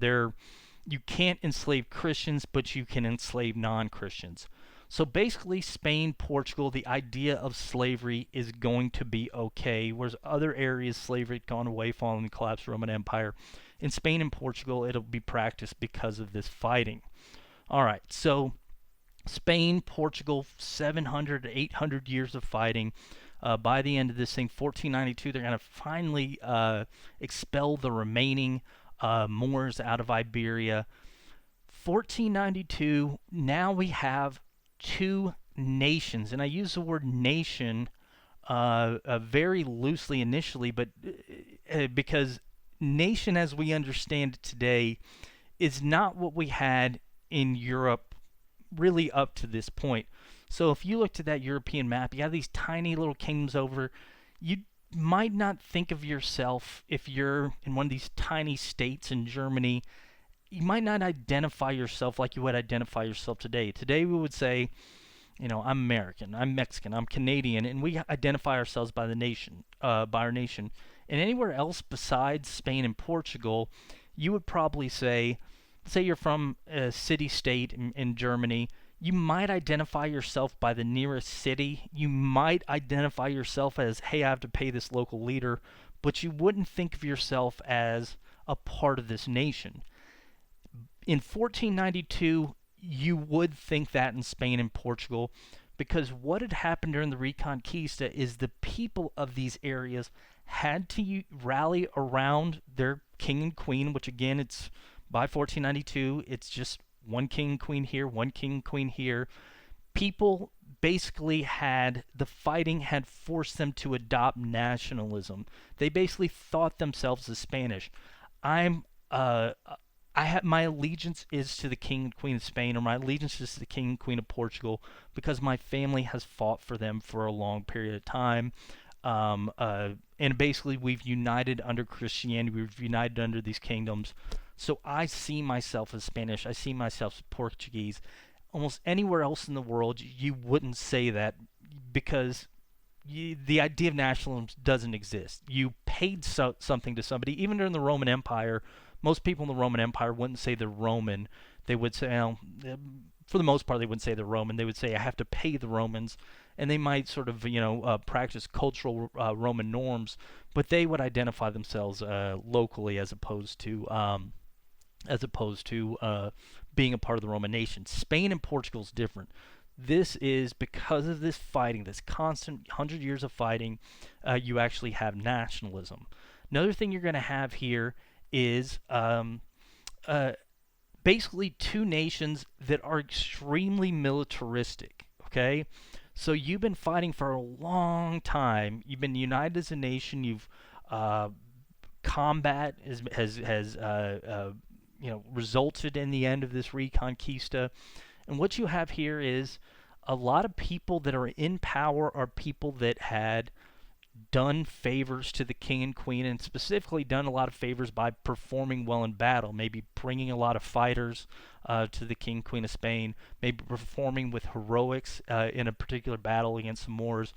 You can't enslave Christians, but you can enslave non-Christians. So basically, Spain, Portugal, the idea of slavery is going to be okay, whereas other areas slavery had gone away following the collapse of the Roman Empire. In Spain and Portugal, it'll be practiced because of this fighting. All right, so Spain, Portugal, 700 to 800 years of fighting. By the end of this thing, 1492, they're going to finally expel the remaining Moors out of Iberia. 1492, now we have two nations, and I use the word nation very loosely initially, but because nation as we understand it today is not what we had in Europe really up to this point. So if you looked at that European map, you have these tiny little kingdoms over. You might not think of yourself, if you're in one of these tiny states in Germany, you might not identify yourself like you would identify yourself today. Today we would say, I'm American, I'm Mexican, I'm Canadian, and we identify ourselves by the nation, by our nation. And anywhere else besides Spain and Portugal, you would probably say you're from a city-state in Germany, you might identify yourself by the nearest city. You might identify yourself as, hey, I have to pay this local leader, but you wouldn't think of yourself as a part of this nation. In 1492, you would think that in Spain and Portugal, because what had happened during the Reconquista is the people of these areas had to rally around their king and queen, which again, it's by 1492, it's just one king and queen here, one king and queen here. People basically the fighting had forced them to adopt nationalism. They basically thought themselves as Spanish. My allegiance is to the king and queen of Spain, or my allegiance is to the king and queen of Portugal, because my family has fought for them for a long period of time. And basically we've united under Christianity, we've united under these kingdoms. So I see myself as Spanish, I see myself as Portuguese. Almost anywhere else in the world, you wouldn't say that, because the idea of nationalism doesn't exist. You paid something to somebody. Even during the Roman Empire, most people in the Roman Empire wouldn't say they're Roman. They would say, for the most part, they wouldn't say they're Roman. They would say, I have to pay the Romans. And they might sort of, practice cultural Roman norms, but they would identify themselves locally as opposed to being a part of the Roman nation. Spain and Portugal is different. This is because of this fighting, this constant 100 years of fighting, you actually have nationalism. Another thing you're going to have here is basically two nations that are extremely militaristic, okay? So you've been fighting for a long time. You've been united as a nation. You've uh, combat has resulted in the end of this Reconquista. And what you have here is a lot of people that are in power are people that had done favors to the king and queen, and specifically done a lot of favors by performing well in battle, maybe bringing a lot of fighters to the king and queen of Spain, maybe performing with heroics in a particular battle against the Moors.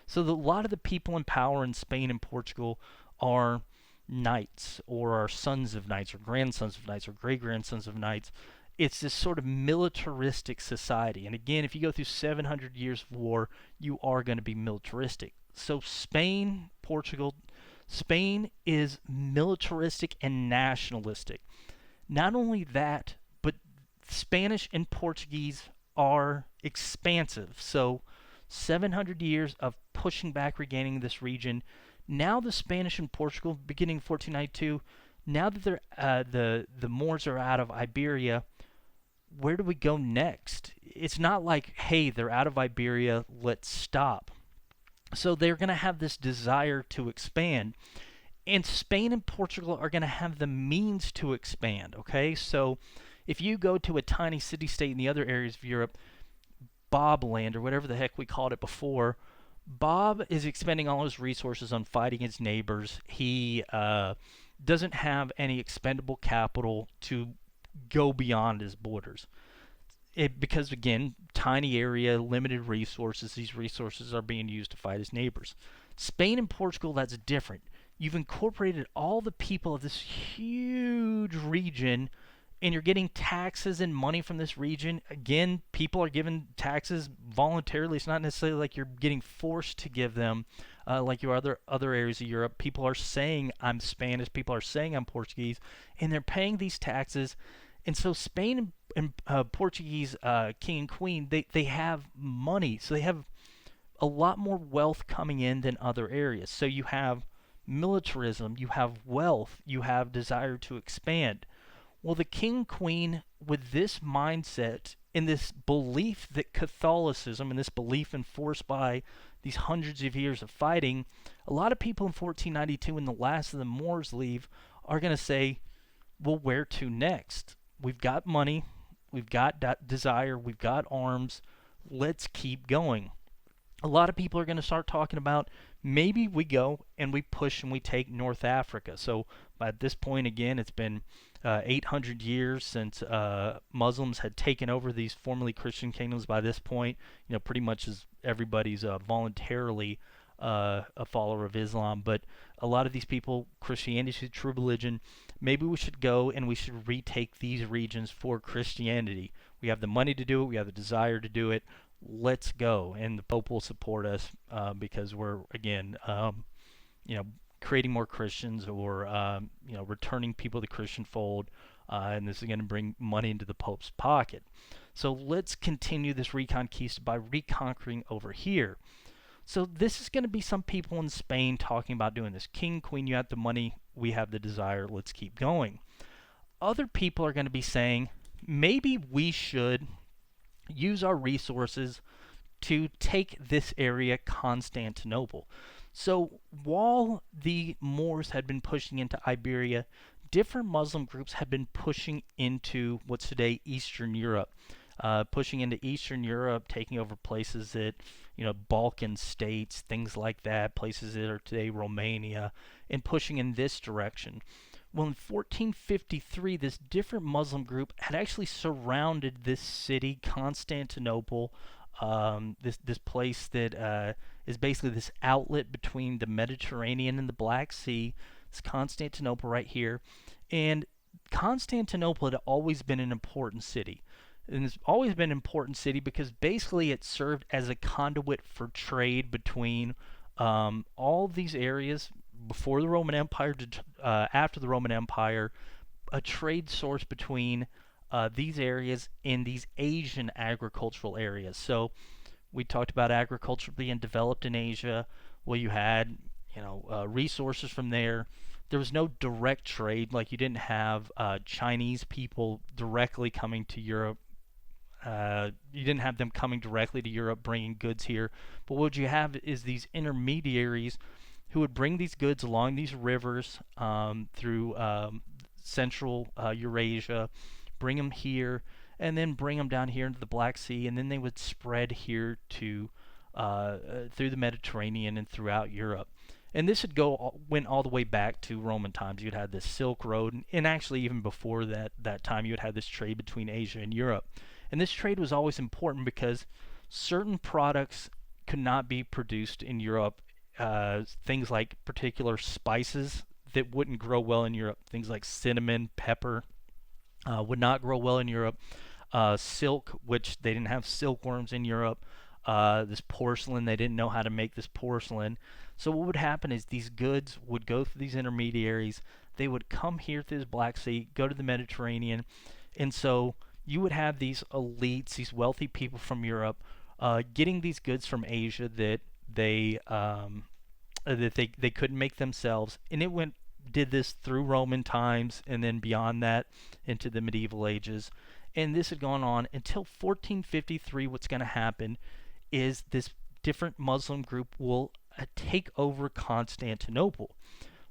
So a lot of the people in power in Spain and Portugal are knights, or are sons of knights, or grandsons of knights, or great-grandsons of knights. It's this sort of militaristic society. And again, if you go through 700 years of war, you are going to be militaristic. So Spain, Portugal, Spain is militaristic and nationalistic. Not only that, but Spanish and Portuguese are expansive. So 700 years of pushing back, regaining this region. Now the Spanish and Portugal, beginning 1492, now that the Moors are out of Iberia, where do we go next? It's not like, hey, they're out of Iberia, let's stop. So they're going to have this desire to expand. And Spain and Portugal are going to have the means to expand, okay? So if you go to a tiny city-state in the other areas of Europe, Bobland, or whatever the heck we called it before, Bob is expending all his resources on fighting his neighbors. He doesn't have any expendable capital to go beyond his borders. Because, again, tiny area, limited resources, these resources are being used to fight his neighbors. Spain and Portugal, that's different. You've incorporated all the people of this huge region, and you're getting taxes and money from this region. Again, people are given taxes voluntarily. It's not necessarily like you're getting forced to give them, like your other areas of Europe. People are saying, I'm Spanish, people are saying I'm Portuguese, and they're paying these taxes. And so Spain and Portuguese king and queen, they have money. So they have a lot more wealth coming in than other areas. So you have militarism, you have wealth, you have desire to expand. Well, the king and queen, with this mindset and this belief that Catholicism, and this belief enforced by these hundreds of years of fighting, a lot of people in 1492, when the last of the Moors leave, are going to say, well, where to next? We've got money, we've got desire, we've got arms, let's keep going. A lot of people are going to start talking about maybe we go and we push and we take North Africa. So by this point, again, it's been 800 years since Muslims had taken over these formerly Christian kingdoms. By this point, pretty much as everybody's voluntarily a follower of Islam. But a lot of these people, Christianity is the true religion. Maybe we should go and we should retake these regions for Christianity. We have the money to do it. We have the desire to do it. Let's go. And the Pope will support us because we're, again, creating more Christians, or returning people to the Christian fold, and this is going to bring money into the Pope's pocket. So let's continue this Reconquista by reconquering over here. So this is going to be some people in Spain talking about doing this. King, queen, you have the money, we have the desire, let's keep going. Other people are going to be saying, maybe we should use our resources to take this area, Constantinople. So while the Moors had been pushing into Iberia, different Muslim groups had been pushing into what's today Eastern Europe. Pushing into Eastern Europe, taking over places that, Balkan states, things like that, places that are today Romania, and pushing in this direction. Well, in 1453, this different Muslim group had actually surrounded this city, Constantinople, this place that is basically this outlet between the Mediterranean and the Black Sea. It's Constantinople right here. And Constantinople had always been an important city. And it's always been an important city because basically it served as a conduit for trade between all of these areas before the Roman Empire to after the Roman Empire, a trade source between these areas and these Asian agricultural areas. So we talked about agriculture being developed in Asia. Well, you had resources from there. There was no direct trade, like you didn't have Chinese people directly coming to Europe. You didn't have them coming directly to Europe bringing goods here, but what you have is these intermediaries who would bring these goods along these rivers through central Eurasia, bring them here, and then bring them down here into the Black Sea, and then they would spread here to through the Mediterranean and throughout Europe. And this went all the way back to Roman times. You'd had this Silk Road, and actually even before that time, you had had this trade between Asia and Europe. And this trade was always important because certain products could not be produced in Europe. Things like particular spices that wouldn't grow well in Europe, things like cinnamon, pepper, would not grow well in Europe. Silk, which they didn't have silkworms in Europe. This porcelain, they didn't know how to make this porcelain. So what would happen is these goods would go through these intermediaries. They would come here through the Black Sea, go to the Mediterranean, and so you would have these elites, these wealthy people from Europe, getting these goods from Asia that they couldn't make themselves, and it did this through Roman times, and then beyond that into the medieval ages. And this had gone on until 1453. What's going to happen is this different Muslim group will take over Constantinople.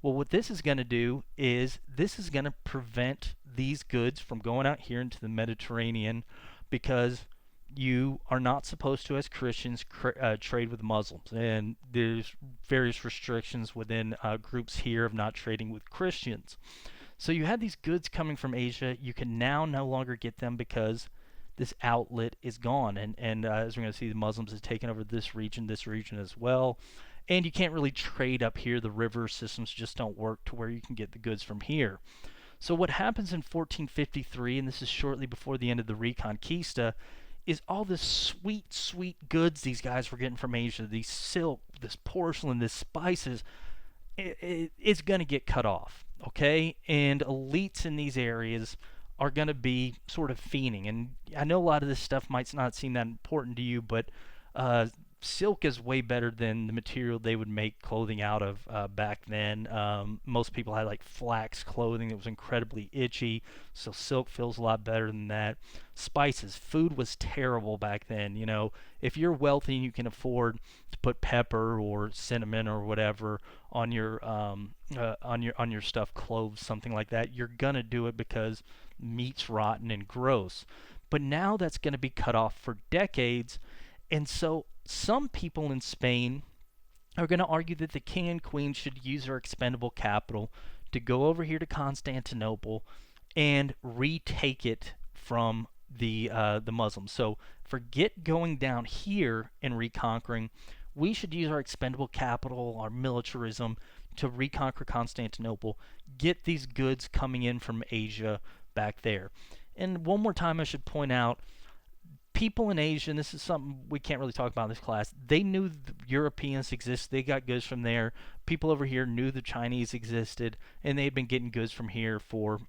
Well, what this is going to do is this is going to prevent these goods from going out here into the Mediterranean, because you are not supposed to, as Christians, trade with Muslims. And there's various restrictions within groups here of not trading with Christians. So you had these goods coming from Asia. You can now no longer get them because this outlet is gone. And as we're going to see, the Muslims have taken over this region as well. And you can't really trade up here. The river systems just don't work to where you can get the goods from here. So what happens in 1453, and this is shortly before the end of the Reconquista, is all this sweet, sweet goods these guys were getting from Asia, these silk, this porcelain, this spices, it's going to get cut off, okay? And elites in these areas are going to be sort of fiending. And I know a lot of this stuff might not seem that important to you, but silk is way better than the material they would make clothing out of back then. Most people had like flax clothing that was incredibly itchy, so silk feels a lot better than that. Spices, food was terrible back then. You know, if you're wealthy and you can afford to put pepper or cinnamon or whatever on your stuffed cloves, something like that, you're gonna do it because meat's rotten and gross. But now that's going to be cut off for decades, and so some people in Spain are going to argue that the king and queen should use their expendable capital to go over here to Constantinople and retake it from the Muslims. So forget going down here and reconquering. We should use our expendable capital, our militarism, to reconquer Constantinople, get these goods coming in from Asia back there. And one more time, I should point out, people in Asia, and this is something we can't really talk about in this class, they knew the Europeans existed. They got goods from there. People over here knew the Chinese existed, and they had been getting goods from here for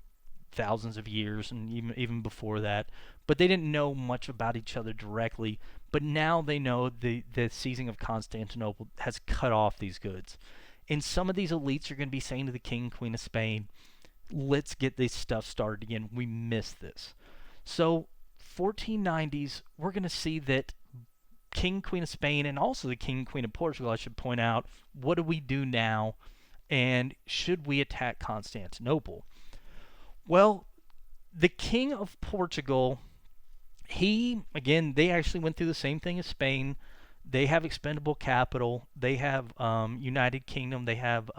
thousands of years, and even before that. But they didn't know much about each other directly. But now they know the seizing of Constantinople has cut off these goods. And some of these elites are going to be saying to the king and queen of Spain, let's get this stuff started again. We missed this. So 1490s, we're going to see that King and Queen of Spain, and also the King and Queen of Portugal, I should point out, what do we do now, and should we attack Constantinople? Well, the King of Portugal, they actually went through the same thing as Spain. They have expendable capital. They have United Kingdom. They have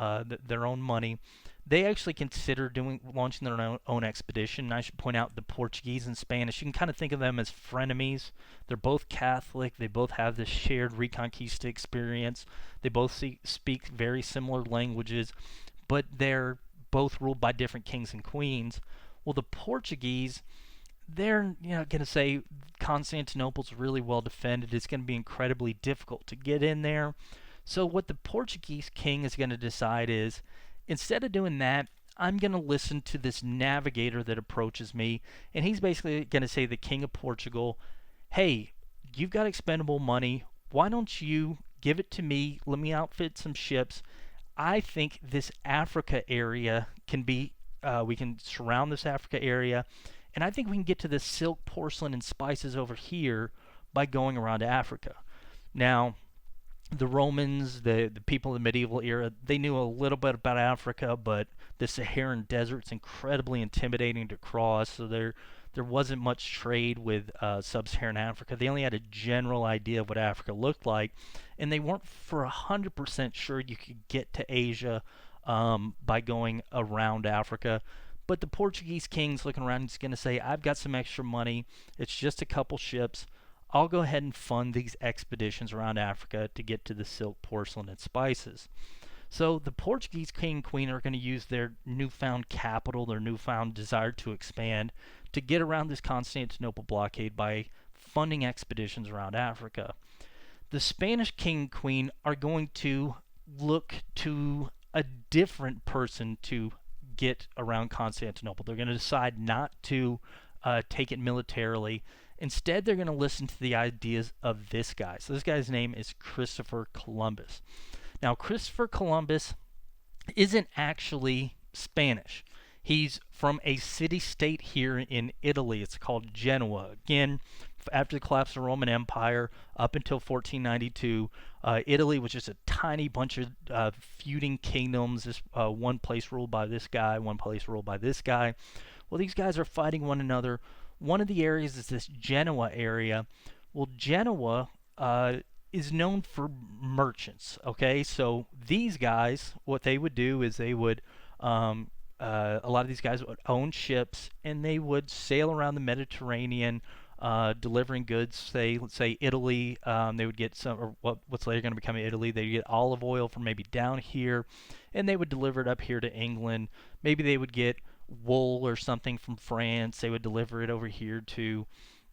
their own money. They actually consider launching their own expedition. And I should point out the Portuguese and Spanish. You can kind of think of them as frenemies. They're both Catholic. They both have this shared Reconquista experience. They both speak very similar languages, but they're both ruled by different kings and queens. Well, the Portuguese, they're going to say Constantinople's really well defended. It's going to be incredibly difficult to get in there. So what the Portuguese king is going to decide is, instead of doing that, I'm going to listen to this navigator that approaches me, and he's basically going to say to the King of Portugal, hey, you've got expendable money. Why don't you give it to me? Let me outfit some ships. I think this Africa area can be, we can surround this Africa area, And I think we can get to the silk, porcelain, and spices over here by going around Africa. Now, the Romans, the people in the medieval era, they knew a little bit about Africa, but the Saharan desert's incredibly intimidating to cross, so there wasn't much trade with sub-Saharan Africa. They only had a general idea of what Africa looked like, and they weren't for 100% sure you could get to Asia by going around Africa. But the Portuguese king's looking around and he's going to say, I've got some extra money. It's just a couple ships. I'll go ahead and fund these expeditions around Africa to get to the silk, porcelain, and spices. So the Portuguese king and queen are going to use their newfound capital, their newfound desire to expand, to get around this Constantinople blockade by funding expeditions around Africa. The Spanish king and queen are going to look to a different person to get around Constantinople. They're going to decide not to take it militarily. Instead, they're going to listen to the ideas of this guy. So this guy's name is Christopher Columbus. Now, Christopher Columbus isn't actually Spanish. He's from a city-state here in Italy. It's called Genoa. Again, after the collapse of the Roman Empire, up until 1492, Italy was just a tiny bunch of feuding kingdoms. This one place ruled by this guy, one place ruled by this guy. Well, these guys are fighting one another. One of the areas is this Genoa area. Well, Genoa is known for merchants. Okay, so these guys, what they would do is they would a lot of these guys would own ships and they would sail around the Mediterranean, delivering goods. Let's say Italy, they would get some, or what's later going to become Italy. They get olive oil from maybe down here, and they would deliver it up here to England. Maybe they would get wool or something from France. They would deliver it over here to,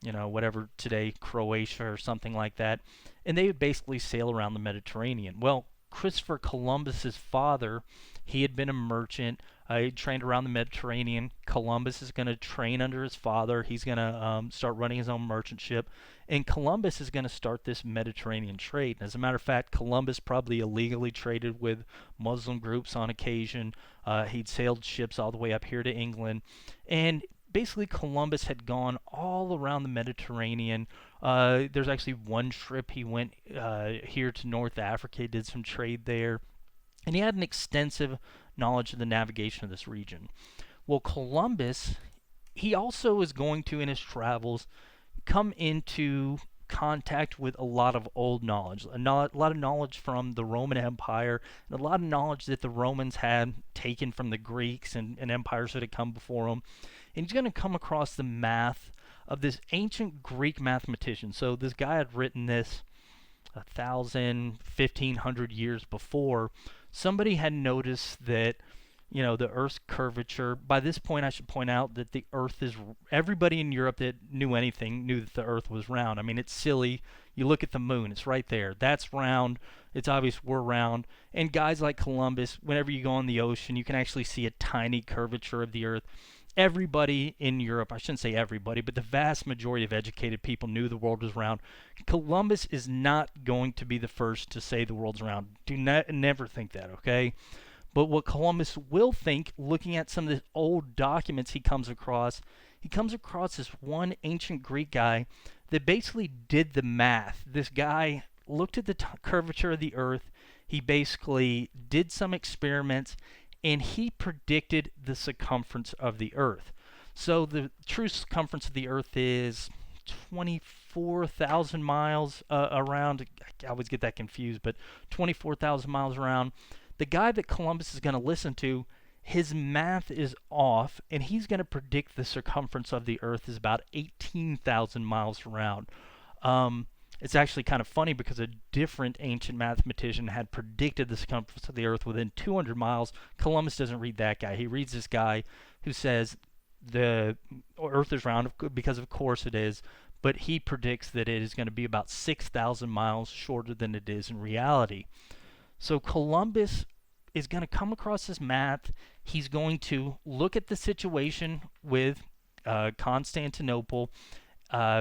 whatever today, Croatia or something like that. And they would basically sail around the Mediterranean. Well, Christopher Columbus's father, he had been a merchant. He trained around the Mediterranean. Columbus is going to train under his father. He's going to start running his own merchant ship. And Columbus is going to start this Mediterranean trade. As a matter of fact, Columbus probably illegally traded with Muslim groups on occasion. He'd sailed ships all the way up here to England. And basically, Columbus had gone all around the Mediterranean. There's actually one trip he went here to North Africa. He did some trade there. And he had an extensive knowledge of the navigation of this region. Well, Columbus, he also is going to, in his travels, come into contact with a lot of old knowledge, a lot of knowledge from the Roman Empire, and a lot of knowledge that the Romans had taken from the Greeks and empires that had come before them. And he's going to come across the math of this ancient Greek mathematician. So this guy had written this 1,000, 1,500 years before. Somebody had noticed that, the Earth's curvature. By this point, I should point out that the Earth is, everybody in Europe that knew anything knew that the Earth was round. I mean, it's silly. You look at the moon, it's right there. That's round. It's obvious we're round. And guys like Columbus, whenever you go on the ocean, you can actually see a tiny curvature of the Earth. Everybody in Europe, I shouldn't say everybody, but the vast majority of educated people knew the world was round. Columbus is not going to be the first to say the world's round. Never think that, okay? But what Columbus will think, looking at some of the old documents he comes across this one ancient Greek guy that basically did the math. This guy looked at the curvature of the Earth. He basically did some experiments, and he predicted the circumference of the Earth. So the true circumference of the Earth is 24,000 miles around. I always get that confused, but 24,000 miles around. The guy that Columbus is going to listen to, his math is off, and he's going to predict the circumference of the Earth is about 18,000 miles around. It's actually kind of funny because a different ancient mathematician had predicted the circumference of the Earth within 200 miles. Columbus doesn't read that guy. He reads this guy who says the Earth is round, because of course it is, but he predicts that it is going to be about 6,000 miles shorter than it is in reality. So Columbus is going to come across this math. He's going to look at the situation with Constantinople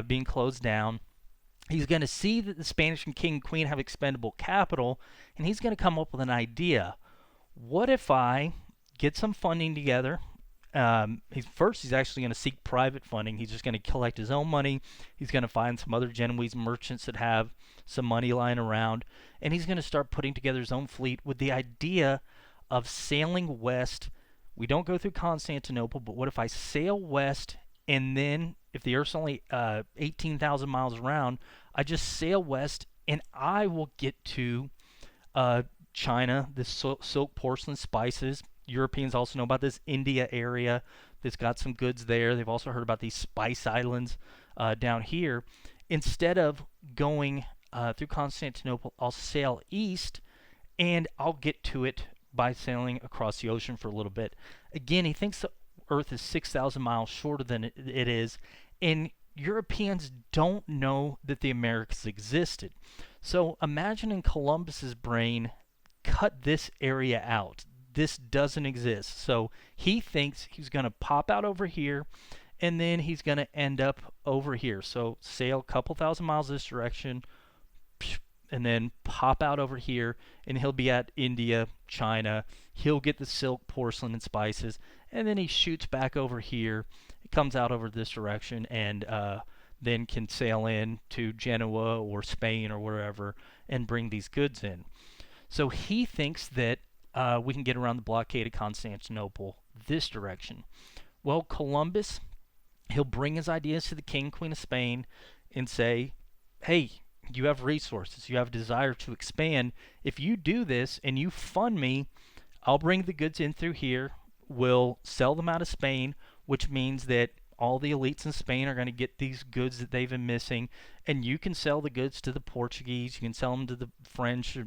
being closed down. He's going to see that the Spanish king and queen have expendable capital, and he's going to come up with an idea. What if I get some funding together? He's actually going to seek private funding. He's just going to collect his own money. He's going to find some other Genoese merchants that have some money lying around, and he's going to start putting together his own fleet with the idea of sailing west. We don't go through Constantinople, but what if I sail west, and then if the Earth's only 18,000 miles around, I just sail west, and I will get to China, this silk, porcelain, spices. Europeans also know about this India area that's got some goods there. They've also heard about these spice islands down here. Instead of going through Constantinople, I'll sail east, and I'll get to it by sailing across the ocean for a little bit. Again, he thinks the Earth is 6,000 miles shorter than it is, and Europeans don't know that the Americas existed. So imagine in Columbus's brain, cut this area out. This doesn't exist. So he thinks he's going to pop out over here, and then he's going to end up over here. So sail a couple thousand miles this direction, and then pop out over here, and he'll be at India, China. He'll get the silk, porcelain, and spices, and then he shoots back over here. It comes out over this direction, and then can sail in to Genoa or Spain or wherever and bring these goods in. So he thinks that we can get around the blockade of Constantinople this direction. Well, Columbus, he'll bring his ideas to the king and queen of Spain and say, hey, you have resources, you have a desire to expand. If you do this and you fund me, I'll bring the goods in through here. We'll sell them out of Spain, which means that all the elites in Spain are going to get these goods that they've been missing, and you can sell the goods to the Portuguese, you can sell them to the French.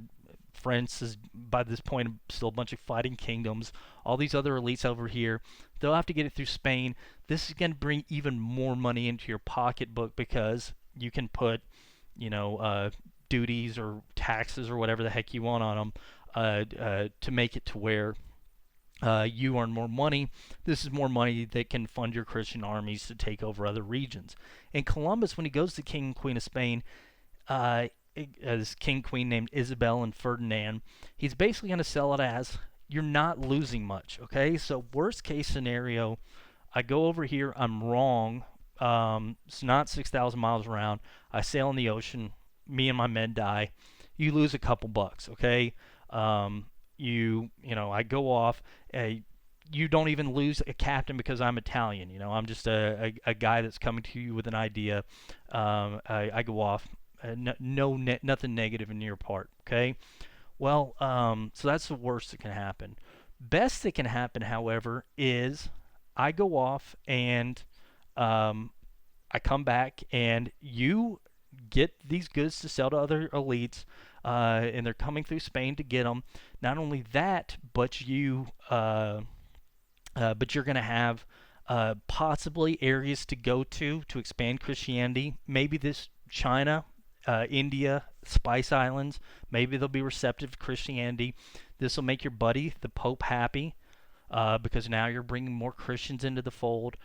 France is, by this point, still a bunch of fighting kingdoms. All these other elites over here, they'll have to get it through Spain. This is going to bring even more money into your pocketbook because you can put, duties or taxes or whatever the heck you want on them to make it to where you earn more money. This is more money that can fund your Christian armies to take over other regions. And Columbus, when he goes to King and Queen of Spain, this king queen named Isabel and Ferdinand, he's basically going to sell it as, you're not losing much, okay? So worst case scenario, I go over here, I'm wrong, it's not 6,000 miles around, I sail in the ocean, me and my men die, you lose a couple bucks, okay? I go off, you don't even lose a captain because I'm Italian, I'm just a guy that's coming to you with an idea, I go off, nothing negative in your part, okay? Well, so that's the worst that can happen. Best that can happen, however, is I go off and I come back and you get these goods to sell to other elites, and they're coming through Spain to get them. Not only that, but you're going to have possibly areas to go to expand Christianity. Maybe this China, India, Spice Islands, maybe they'll be receptive to Christianity. This will make your buddy, the Pope, happy because now you're bringing more Christians into the fold.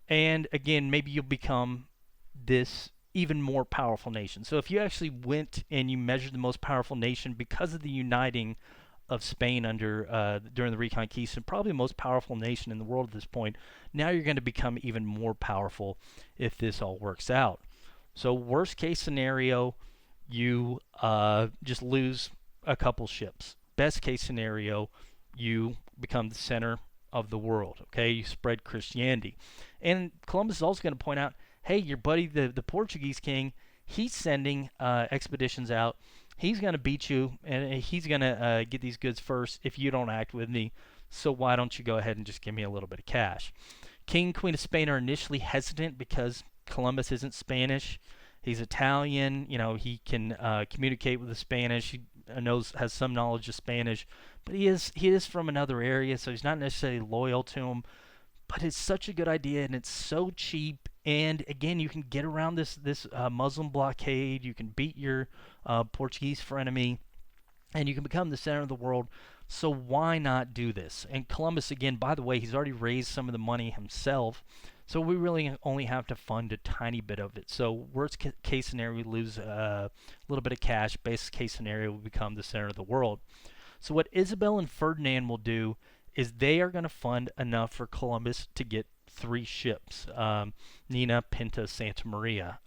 And again, maybe you'll become this even more powerful nation. So if you actually went and you measured the most powerful nation because of the uniting of Spain under during the Reconquista, probably the most powerful nation in the world at this point, now you're going to become even more powerful if this all works out. So worst case scenario, you just lose a couple ships. Best case scenario, you become the center of the world. Okay, you spread Christianity. And Columbus is also going to point out, hey, your buddy, the Portuguese king, he's sending expeditions out. He's going to beat you, and he's going to get these goods first if you don't act with me. So why don't you go ahead and just give me a little bit of cash? King and Queen of Spain are initially hesitant because Columbus isn't Spanish. He's Italian. He can communicate with the Spanish. He has some knowledge of Spanish, but he is from another area, so he's not necessarily loyal to him. But it's such a good idea, and it's so cheap. And again, you can get around this Muslim blockade. You can beat your Portuguese frenemy, and you can become the center of the world. So why not do this? And Columbus, again, by the way, he's already raised some of the money himself. So we really only have to fund a tiny bit of it. So worst case scenario, we lose a little bit of cash. Best case scenario, we become the center of the world. So what Isabel and Ferdinand will do is they are going to fund enough for Columbus to get 3 ships, Nina, Pinta, Santa Maria.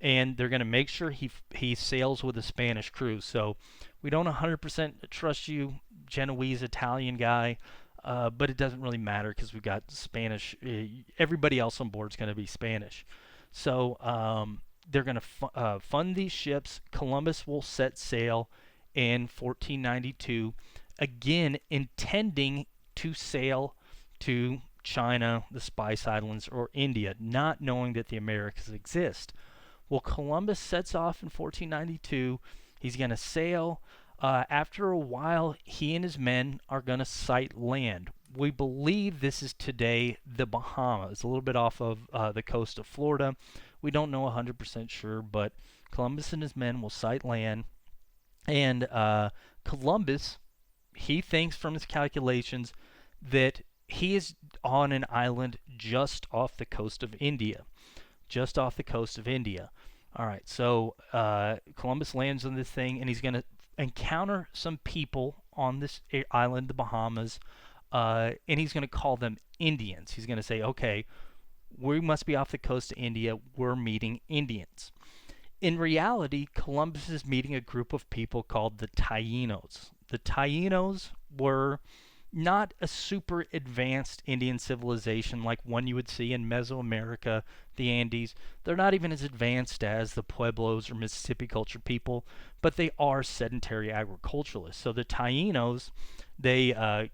And they're going to make sure he sails with a Spanish crew. So we don't 100% trust you, Genoese, Italian guy, but it doesn't really matter because we've got Spanish. Everybody else on board is going to be Spanish. So they're going to fund these ships. Columbus will set sail in 1492, again intending to sail to China, the Spice Islands, or India, not knowing that the Americas exist. Well, Columbus sets off in 1492. He's going to sail. After a while, he and his men are going to sight land. We believe this is today the Bahamas, a little bit off of the coast of Florida. We don't know 100% sure, but Columbus and his men will sight land. And Columbus, he thinks from his calculations that he is on an island just off the coast of India. Just off the coast of India. All right, so Columbus lands on this thing, and he's going to encounter some people on this island, the Bahamas, and he's going to call them Indians. He's going to say, okay, we must be off the coast of India. We're meeting Indians. In reality, Columbus is meeting a group of people called the Tainos. The Tainos were not a super advanced Indian civilization like one you would see in Mesoamerica, the Andes. They're not even as advanced as the Pueblos or Mississippi culture people, but they are sedentary agriculturalists. So the Tainos, they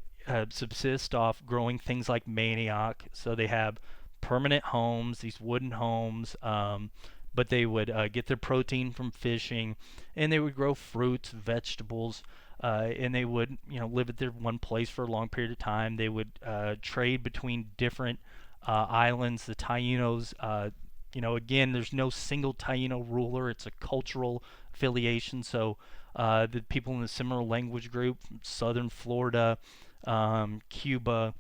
subsist off growing things like manioc. So they have permanent homes, these wooden homes, but they would get their protein from fishing, and they would grow fruits, vegetables, and they would, live at their one place for a long period of time. They would trade between different islands. The Tainos, again, there's no single Taino ruler. It's a cultural affiliation. So the people in the similar language group, from southern Florida, Cuba,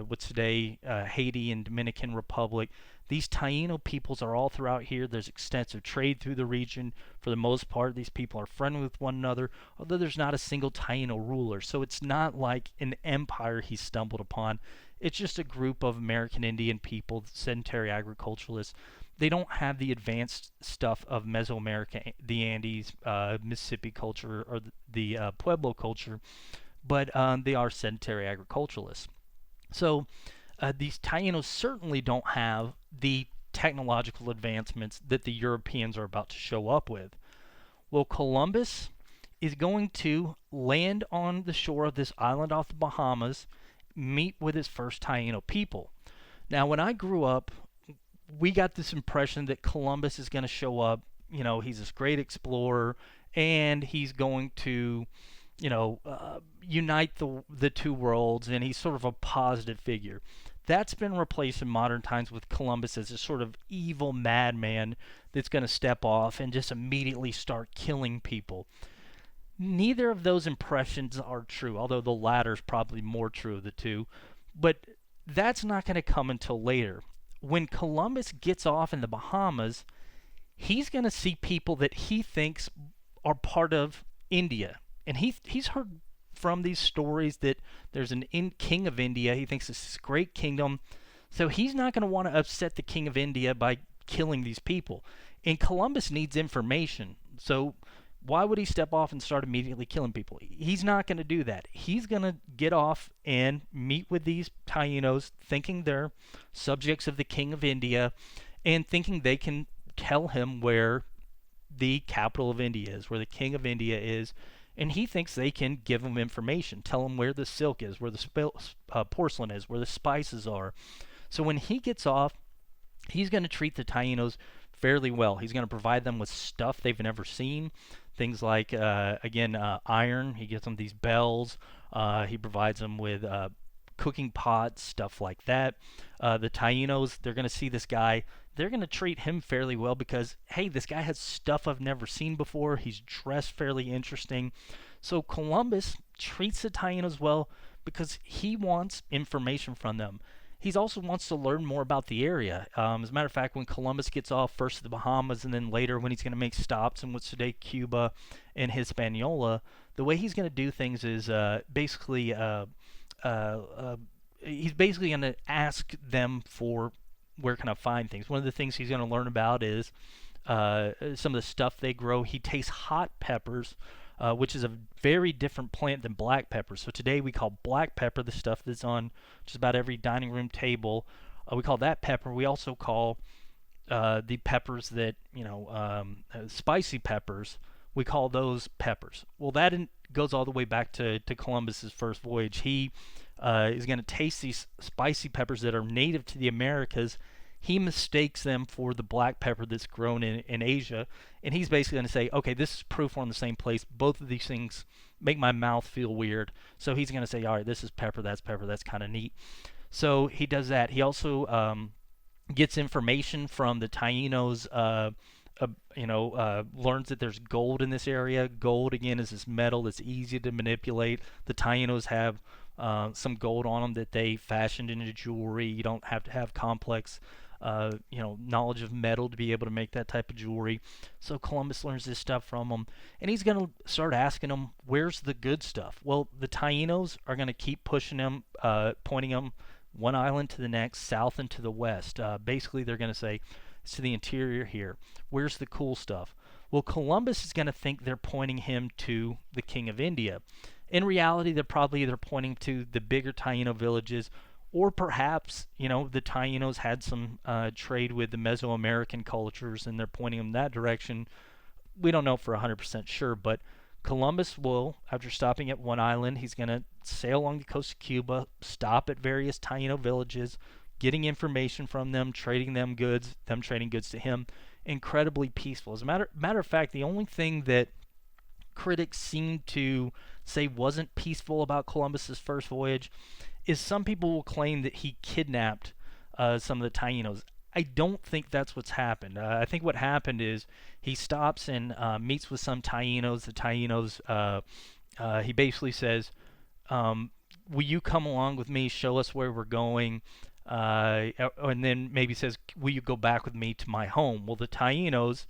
what's today Haiti and Dominican Republic. These Taino peoples are all throughout here. There's extensive trade through the region. For the most part, these people are friendly with one another, although there's not a single Taino ruler. So it's not like an empire he stumbled upon. It's just a group of American Indian people, sedentary agriculturalists. They don't have the advanced stuff of Mesoamerica, the Andes, Mississippi culture, or the Pueblo culture, but they are sedentary agriculturalists. So these Tainos certainly don't have the technological advancements that the Europeans are about to show up with. Well, Columbus is going to land on the shore of this island off the Bahamas, meet with his first Taino people. Now, when I grew up, we got this impression that Columbus is going to show up, he's this great explorer, and he's going to, unite the two worlds, and he's sort of a positive figure. That's been replaced in modern times with Columbus as a sort of evil madman that's going to step off and just immediately start killing people. Neither of those impressions are true, although the latter is probably more true of the two. But that's not going to come until later. When Columbus gets off in the Bahamas, he's going to see people that he thinks are part of India. And he's heard from these stories that there's an king of India. He thinks it's this great kingdom. So he's not going to want to upset the king of India by killing these people. And Columbus needs information. So why would he step off and start immediately killing people? He's not going to do that. He's going to get off and meet with these Tainos, thinking they're subjects of the king of India, and thinking they can tell him where the capital of India is, where the king of India is. And he thinks they can give him information, tell him where the silk is, where the porcelain is, where the spices are. So when he gets off, he's going to treat the Tainos fairly well. He's going to provide them with stuff they've never seen. Things like, iron. He gives them these bells. He provides them with cooking pots, stuff like that. The Tainos, they're going to see this guy. They're going to treat him fairly well because, hey, this guy has stuff I've never seen before. He's dressed fairly interesting. So Columbus treats the Tainos well because he wants information from them. He also wants to learn more about the area. As a matter of fact, when Columbus gets off first to the Bahamas and then later when he's going to make stops in what's today Cuba and Hispaniola, the way he's going to do things is basically uh, he's basically going to ask them for where can I find things. One of the things he's going to learn about is some of the stuff they grow. He tastes hot peppers, which is a very different plant than black pepper. So today we call black pepper the stuff that's on just about every dining room table. We call that pepper. We also call the peppers that, spicy peppers, we call those peppers. Well, goes all the way back to Columbus's first voyage. He is going to taste these spicy peppers that are native to the Americas. He mistakes them for the black pepper that's grown in Asia, and he's basically going to say, okay, this is proof we're in the same place. Both of these things make my mouth feel weird. So he's going to say, all right, this is pepper, that's kind of neat. So he does that. He also gets information from the Tainos. Learns that there's gold in this area. Gold, again, is this metal that's easy to manipulate. The Tainos have some gold on them that they fashioned into jewelry. You don't have to have complex, knowledge of metal to be able to make that type of jewelry. So Columbus learns this stuff from them, and he's going to start asking them, where's the good stuff? Well, the Tainos are going to keep pushing them, pointing them one island to the next, south and to the west. Basically, they're going to say, it's to the interior here. Where's the cool stuff? Well, Columbus is going to think they're pointing him to the King of India. In reality, they're probably either pointing to the bigger Taino villages, or perhaps, the Tainos had some trade with the Mesoamerican cultures, and they're pointing them that direction. We don't know for 100% sure, but Columbus will, after stopping at one island, he's going to sail along the coast of Cuba, stop at various Taino villages, getting information from them, trading them goods, them trading goods to him. Incredibly peaceful. As a matter of fact, the only thing that critics seem to say wasn't peaceful about Columbus's first voyage is some people will claim that he kidnapped some of the Tainos. I don't think that's what's happened. I think what happened is he stops and meets with some Tainos. The Tainos, he basically says, will you come along with me, show us where we're going, and then maybe says, will you go back with me to my home? Well, the Tainos,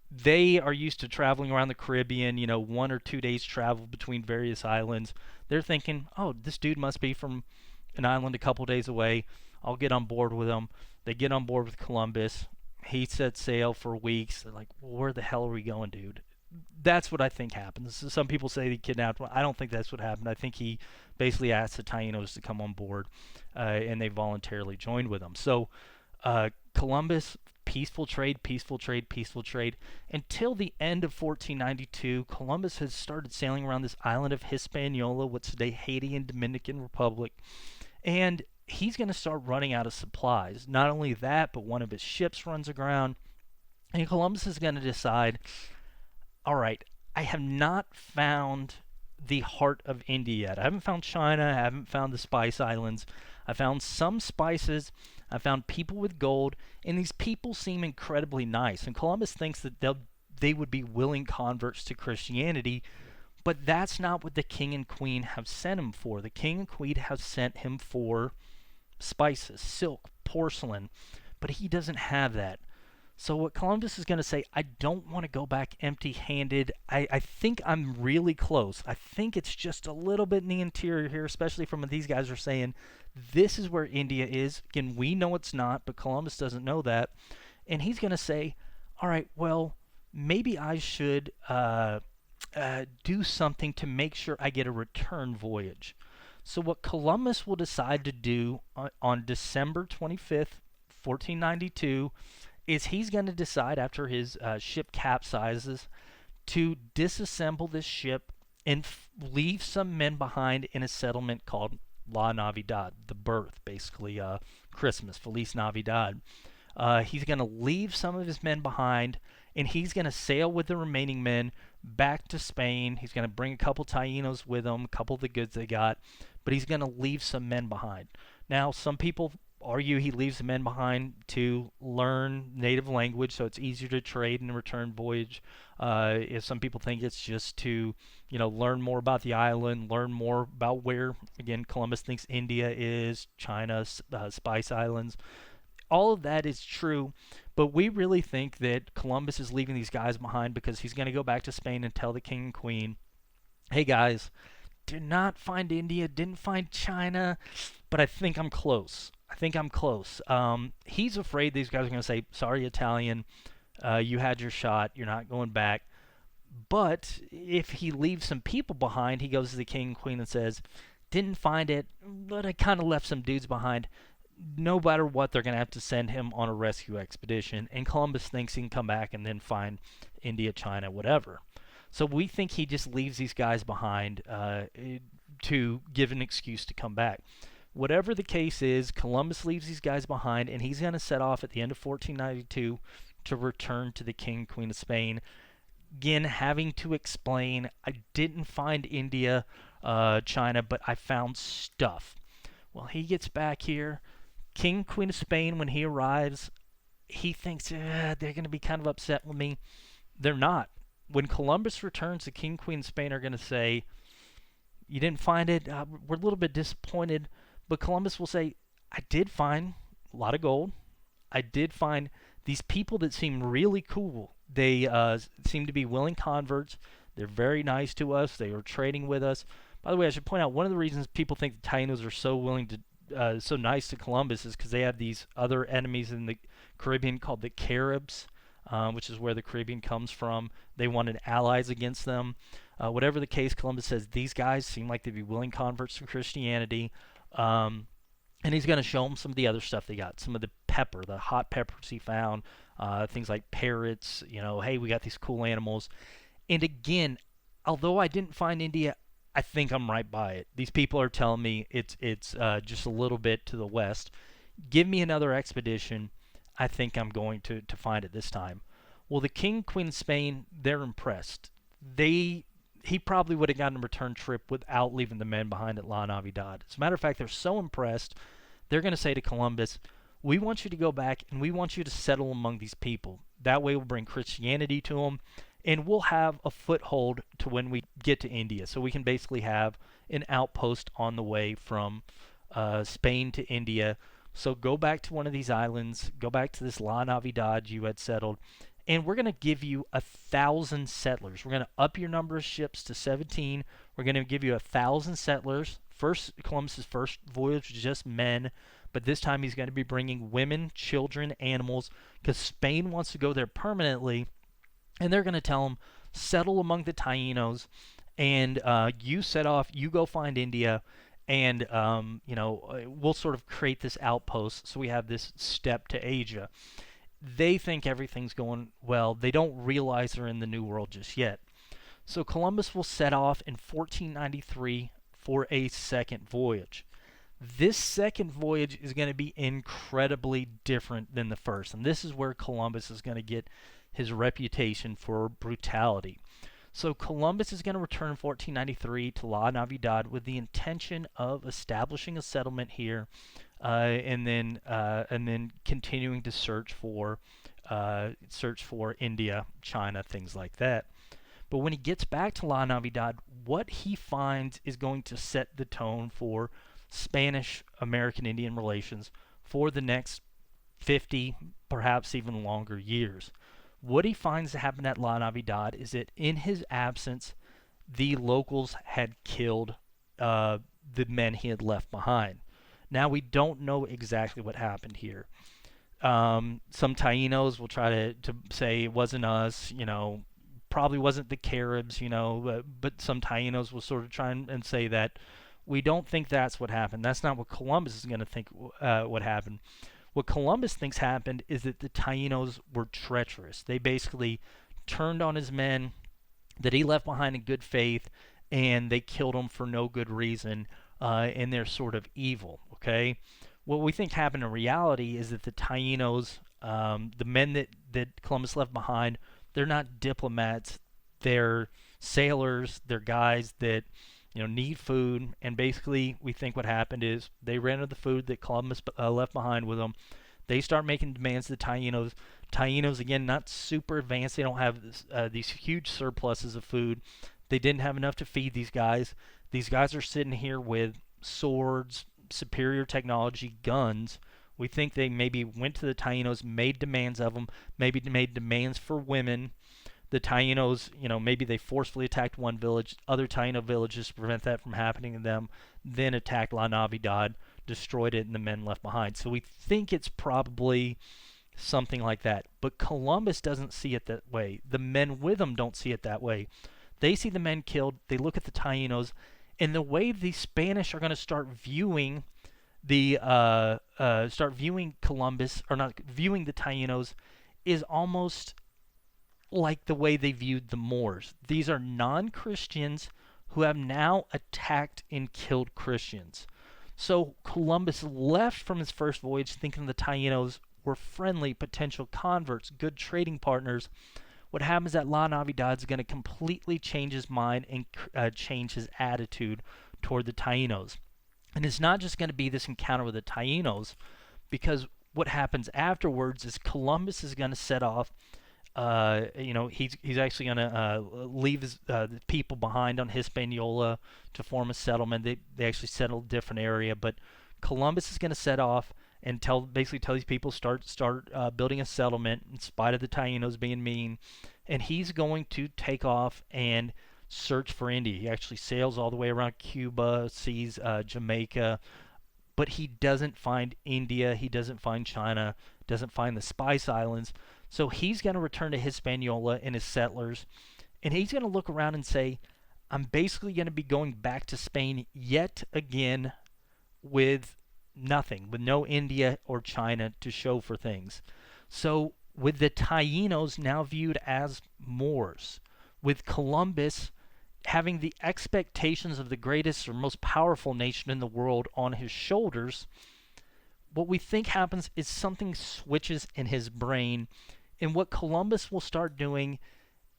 they are used to traveling around the Caribbean, 1 or 2 days travel between various islands. They're thinking, oh, this dude must be from an island a couple days away. I'll get on board with him. They get on board with Columbus. He sets sail for weeks. They're like, well, where the hell are we going, dude? That's what I think happened. Some people say he kidnapped him. I don't think that's what happened. I think he basically asked the Tainos to come on board, and they voluntarily joined with him. So Columbus, peaceful trade, peaceful trade, peaceful trade. Until the end of 1492, Columbus has started sailing around this island of Hispaniola, what's today Haiti and Dominican Republic, and he's going to start running out of supplies. Not only that, but one of his ships runs aground, and Columbus is going to decide, all right, I have not found the heart of India yet. I haven't found China. I haven't found the Spice Islands. I found some spices. I found people with gold, and these people seem incredibly nice. And Columbus thinks that they would be willing converts to Christianity, but that's not what the king and queen have sent him for. The king and queen have sent him for spices, silk, porcelain, but he doesn't have that. So what Columbus is going to say, I don't want to go back empty-handed. I think I'm really close. I think it's just a little bit in the interior here, especially from what these guys are saying. This is where India is. Again, we know it's not, but Columbus doesn't know that. And he's going to say, all right, well, maybe I should do something to make sure I get a return voyage. So what Columbus will decide to do on December 25th, 1492, is he's going to decide after his ship capsizes to disassemble this ship and leave some men behind in a settlement called La Navidad, the birth, basically Christmas, Feliz Navidad. He's going to leave some of his men behind, and he's going to sail with the remaining men back to Spain. He's going to bring a couple Tainos with him, a couple of the goods they got, but he's going to leave some men behind. Now, some people argue he leaves the men behind to learn native language, so it's easier to trade in a return voyage. If some people think it's just to, learn more about the island, learn more about where, again, Columbus thinks India is, China, Spice Islands. All of that is true, but we really think that Columbus is leaving these guys behind because he's going to go back to Spain and tell the king and queen, hey guys, Did not find India, didn't find China, but I think I'm close. I think I'm close. He's afraid these guys are going to say, sorry, Italian, you had your shot, you're not going back. But if he leaves some people behind, he goes to the king and queen and says, didn't find it, but I kind of left some dudes behind. No matter what, they're going to have to send him on a rescue expedition. And Columbus thinks he can come back and then find India, China, whatever. So we think he just leaves these guys behind to give an excuse to come back. Whatever the case is, Columbus leaves these guys behind, and he's going to set off at the end of 1492 to return to the King and Queen of Spain. Again, having to explain, I didn't find India, China, but I found stuff. Well, he gets back here. King, Queen of Spain, when he arrives, he thinks they're going to be kind of upset with me. They're not. When Columbus returns, the King, Queen of Spain are going to say, you didn't find it. We're a little bit disappointed. But Columbus will say, I did find a lot of gold. I did find these people that seem really cool. They seem to be willing converts. They're very nice to us. They are trading with us. By the way, I should point out one of the reasons people think the Tainos are so willing to, so nice to Columbus is because they have these other enemies in the Caribbean called the Caribs, which is where the Caribbean comes from. They wanted allies against them. Whatever the case, Columbus says these guys seem like they'd be willing converts to Christianity. And he's going to show them some of the other stuff they got, some of the pepper, the hot peppers he found, things like parrots, hey, we got these cool animals. And again, although I didn't find India, I think I'm right by it. These people are telling me it's just a little bit to the west. Give me another expedition. I think I'm going to find it this time. Well, the King, Queen of Spain, they're impressed. He probably would have gotten a return trip without leaving the men behind at La Navidad. As a matter of fact, they're so impressed, they're going to say to Columbus, we want you to go back and we want you to settle among these people. That way we'll bring Christianity to them, and we'll have a foothold to when we get to India. So we can basically have an outpost on the way from Spain to India. So go back to one of these islands, go back to this La Navidad you had settled, and we're going to give you 1,000 settlers. We're going to up your number of ships to 17. We're going to give you 1,000 settlers. Columbus's first voyage was just men, but this time he's going to be bringing women, children, animals, because Spain wants to go there permanently, and they're going to tell him, settle among the Tainos, and you set off, you go find India, and we'll sort of create this outpost so we have this step to Asia. They think everything's going well. They don't realize they're in the New World just yet. So Columbus will set off in 1493 for a second voyage. This second voyage is going to be incredibly different than the first, and this is where Columbus is going to get his reputation for brutality. So Columbus is going to return in 1493 to La Navidad with the intention of establishing a settlement here, and then continuing to search for India, China, things like that. But when he gets back to La Navidad, what he finds is going to set the tone for Spanish-American Indian relations for the next 50, perhaps even longer years. What he finds to happen at La Navidad is that in his absence, the locals had killed the men he had left behind. Now, we don't know exactly what happened here. Some Tainos will try to say it wasn't us, probably wasn't the Caribs, but some Tainos will sort of try and say that we don't think that's what happened. That's not what Columbus is going to think what happened. What Columbus thinks happened is that the Tainos were treacherous. They basically turned on his men that he left behind in good faith, and they killed them for no good reason, and they're sort of evil, okay? What we think happened in reality is that the Tainos, the men that Columbus left behind, they're not diplomats. They're sailors. They're guys that need food, and basically we think what happened is they ran out of the food that Columbus left behind with them. They start making demands to the Tainos. Tainos, again, not super advanced. They don't have these huge surpluses of food. They didn't have enough to feed these guys. These guys are sitting here with swords, superior technology, guns. We think they maybe went to the Tainos, made demands of them, maybe made demands for women. The Tainos, maybe they forcefully attacked one village, other Taino villages to prevent that from happening to them, then attacked La Navidad, destroyed it, and the men left behind. So we think it's probably something like that. But Columbus doesn't see it that way. The men with him don't see it that way. They see the men killed, they look at the Tainos, and the way the Spanish are going to start viewing Columbus, or not viewing the Tainos, is almost like the way they viewed the Moors. These are non-Christians who have now attacked and killed Christians. So Columbus left from his first voyage thinking the Tainos were friendly potential converts, good trading partners. What happens at La Navidad is going to completely change his mind and change his attitude toward the Tainos. And it's not just going to be this encounter with the Tainos, because what happens afterwards is Columbus is going to set off. He's actually going to leave his the people behind on Hispaniola to form a settlement. They actually settled a different area, but Columbus is going to set off and basically tell these people start building a settlement in spite of the Tainos being mean, and he's going to take off and search for India. He actually sails all the way around Cuba, sees Jamaica, but he doesn't find India, he doesn't find China, doesn't find the Spice Islands. So he's going to return to Hispaniola and his settlers, and he's going to look around and say, I'm basically going to be going back to Spain yet again with nothing, with no India or China to show for things. So with the Tainos now viewed as Moors, with Columbus having the expectations of the greatest or most powerful nation in the world on his shoulders, what we think happens is something switches in his brain, and what Columbus will start doing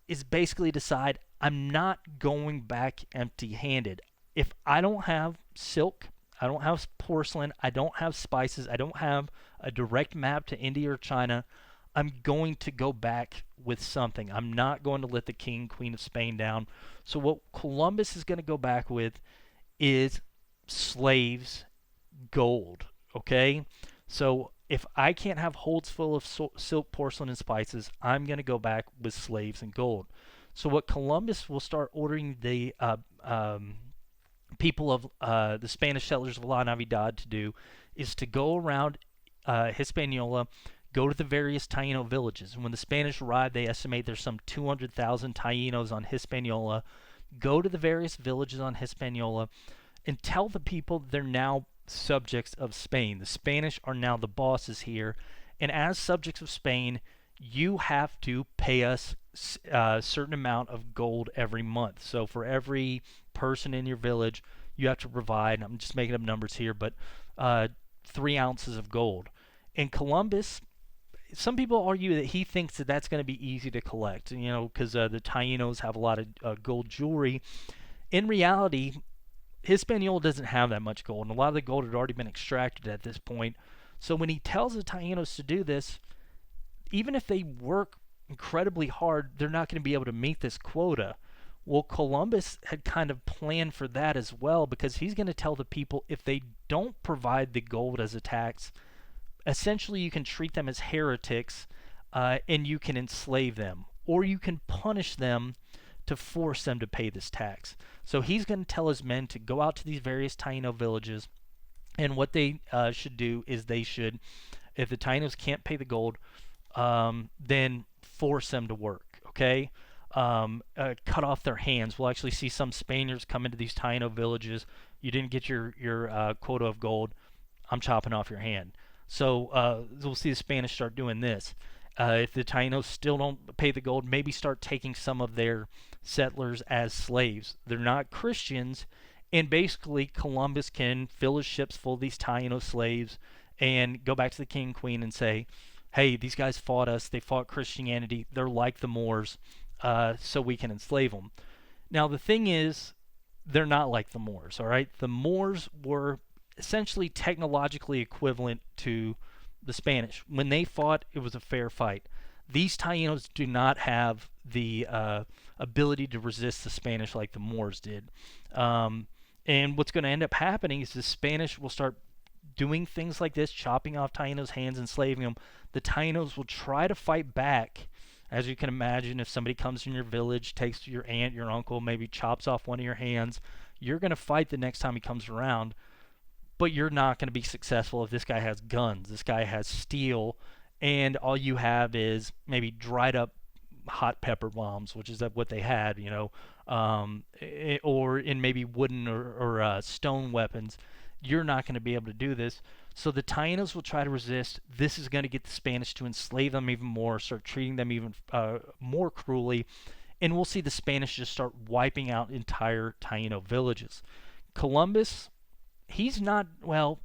is basically decide, I'm not going back empty-handed. If I don't have silk, I don't have porcelain, I don't have spices, I don't have a direct map to India or China, I'm going to go back with something. I'm not going to let the king, queen of Spain down. So what Columbus is going to go back with is slaves, gold, okay? So if I can't have holds full of silk, porcelain, and spices, I'm going to go back with slaves and gold. So what Columbus will start ordering the people of the Spanish settlers of La Navidad to do is to go around Hispaniola, go to the various Taino villages. And when the Spanish arrive, they estimate there's some 200,000 Tainos on Hispaniola. Go to the various villages on Hispaniola and tell the people they're now subjects of Spain. The Spanish are now the bosses here. And as subjects of Spain, you have to pay us a certain amount of gold every month. So for every person in your village, you have to provide, I'm just making up numbers here, but 3 ounces of gold. And Columbus, some people argue that he thinks that that's going to be easy to collect, because the Tainos have a lot of gold jewelry. In reality, Hispaniola doesn't have that much gold, and a lot of the gold had already been extracted at this point. So when he tells the Tainos to do this, even if they work incredibly hard, they're not going to be able to meet this quota. Well, Columbus had kind of planned for that as well, because he's going to tell the people if they don't provide the gold as a tax, essentially you can treat them as heretics and you can enslave them, or you can punish them to force them to pay this tax. So he's going to tell his men to go out to these various Taino villages, and what they should do is they should, if the Tainos can't pay the gold, then force them to work, okay? Cut off their hands. We'll actually see some Spaniards come into these Taino villages. You didn't get your quota of gold, I'm chopping off your hand. So we'll see the Spanish start doing this. If the Tainos still don't pay the gold, maybe start taking some of their settlers as slaves. They're not Christians, and basically Columbus can fill his ships full of these Taino slaves and go back to the king and queen and say, hey, these guys fought us, they fought Christianity, they're like the Moors, so we can enslave them. Now the thing is, they're not like the Moors, all right? The Moors were essentially technologically equivalent to the Spanish. When they fought, it was a fair fight. These Tainos do not have the ability to resist the Spanish like the Moors did. And what's going to end up happening is the Spanish will start doing things like this, chopping off Tainos' hands, enslaving them. The Tainos will try to fight back As you can imagine, if somebody comes in your village, takes your aunt, your uncle, maybe chops off one of your hands, you're going to fight the next time he comes around, but you're not going to be successful if this guy has guns, this guy has steel, and all you have is maybe dried up hot pepper bombs, which is what they had, or in maybe wooden or stone weapons. You're not going to be able to do this. So the Tainos will try to resist. This is going to get the Spanish to enslave them even more, start treating them even more cruelly, and we'll see the Spanish just start wiping out entire Taino villages. Columbus, he's not, well,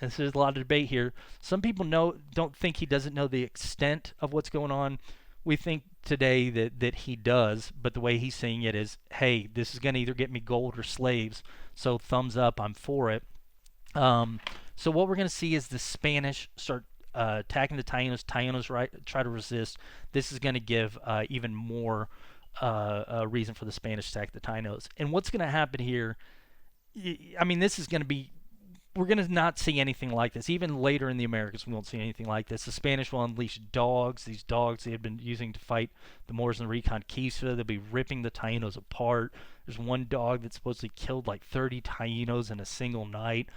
this is a lot of debate here. Some people don't think he doesn't know the extent of what's going on. We think today that he does, but the way he's saying it is, hey, this is going to either get me gold or slaves, so thumbs up, I'm for it. So what we're going to see is the Spanish start attacking the Tainos. Tainos try to resist. This is going to give even more reason for the Spanish to attack the Tainos. And what's going to happen here, I mean, this is going to be, we're going to not see anything like this. Even later in the Americas, we won't see anything like this. The Spanish will unleash dogs. These dogs they had been using to fight the Moors in the Reconquista. They'll be ripping the Tainos apart. There's one dog that supposedly killed like 30 Tainos in a single night.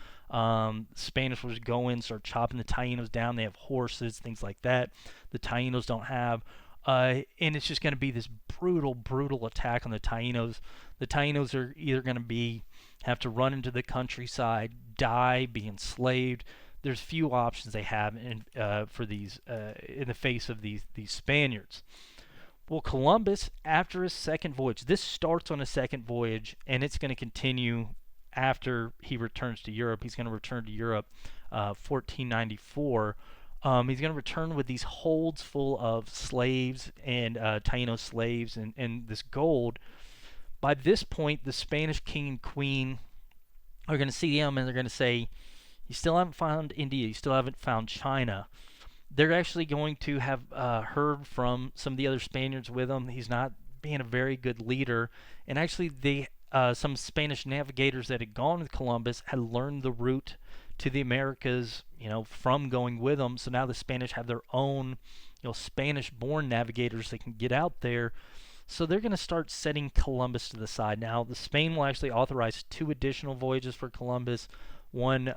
Spanish will just go in, start chopping the Tainos down. They have horses, things like that. The Tainos don't have. And it's just going to be this brutal, brutal attack on the Tainos. The Tainos are either going to have to run into the countryside, die, be enslaved. There's few options they have for these in the face of these Spaniards. Well, Columbus, after his second voyage, this starts on his second voyage, and it's going to continue after he returns to Europe. He's going to return to Europe 1494. He's going to return with these holds full of slaves and Taino slaves and this gold. By this point, the Spanish king and queen are going to see him and they're going to say, you still haven't found India, you still haven't found China. They're actually going to have heard from some of the other Spaniards with him. He's not being a very good leader. And actually, some Spanish navigators that had gone with Columbus had learned the route to the Americas, from going with him. So now the Spanish have their own, Spanish-born navigators that can get out there. So they're going to start setting Columbus to the side. Now, Spain will actually authorize 2 additional voyages for Columbus. One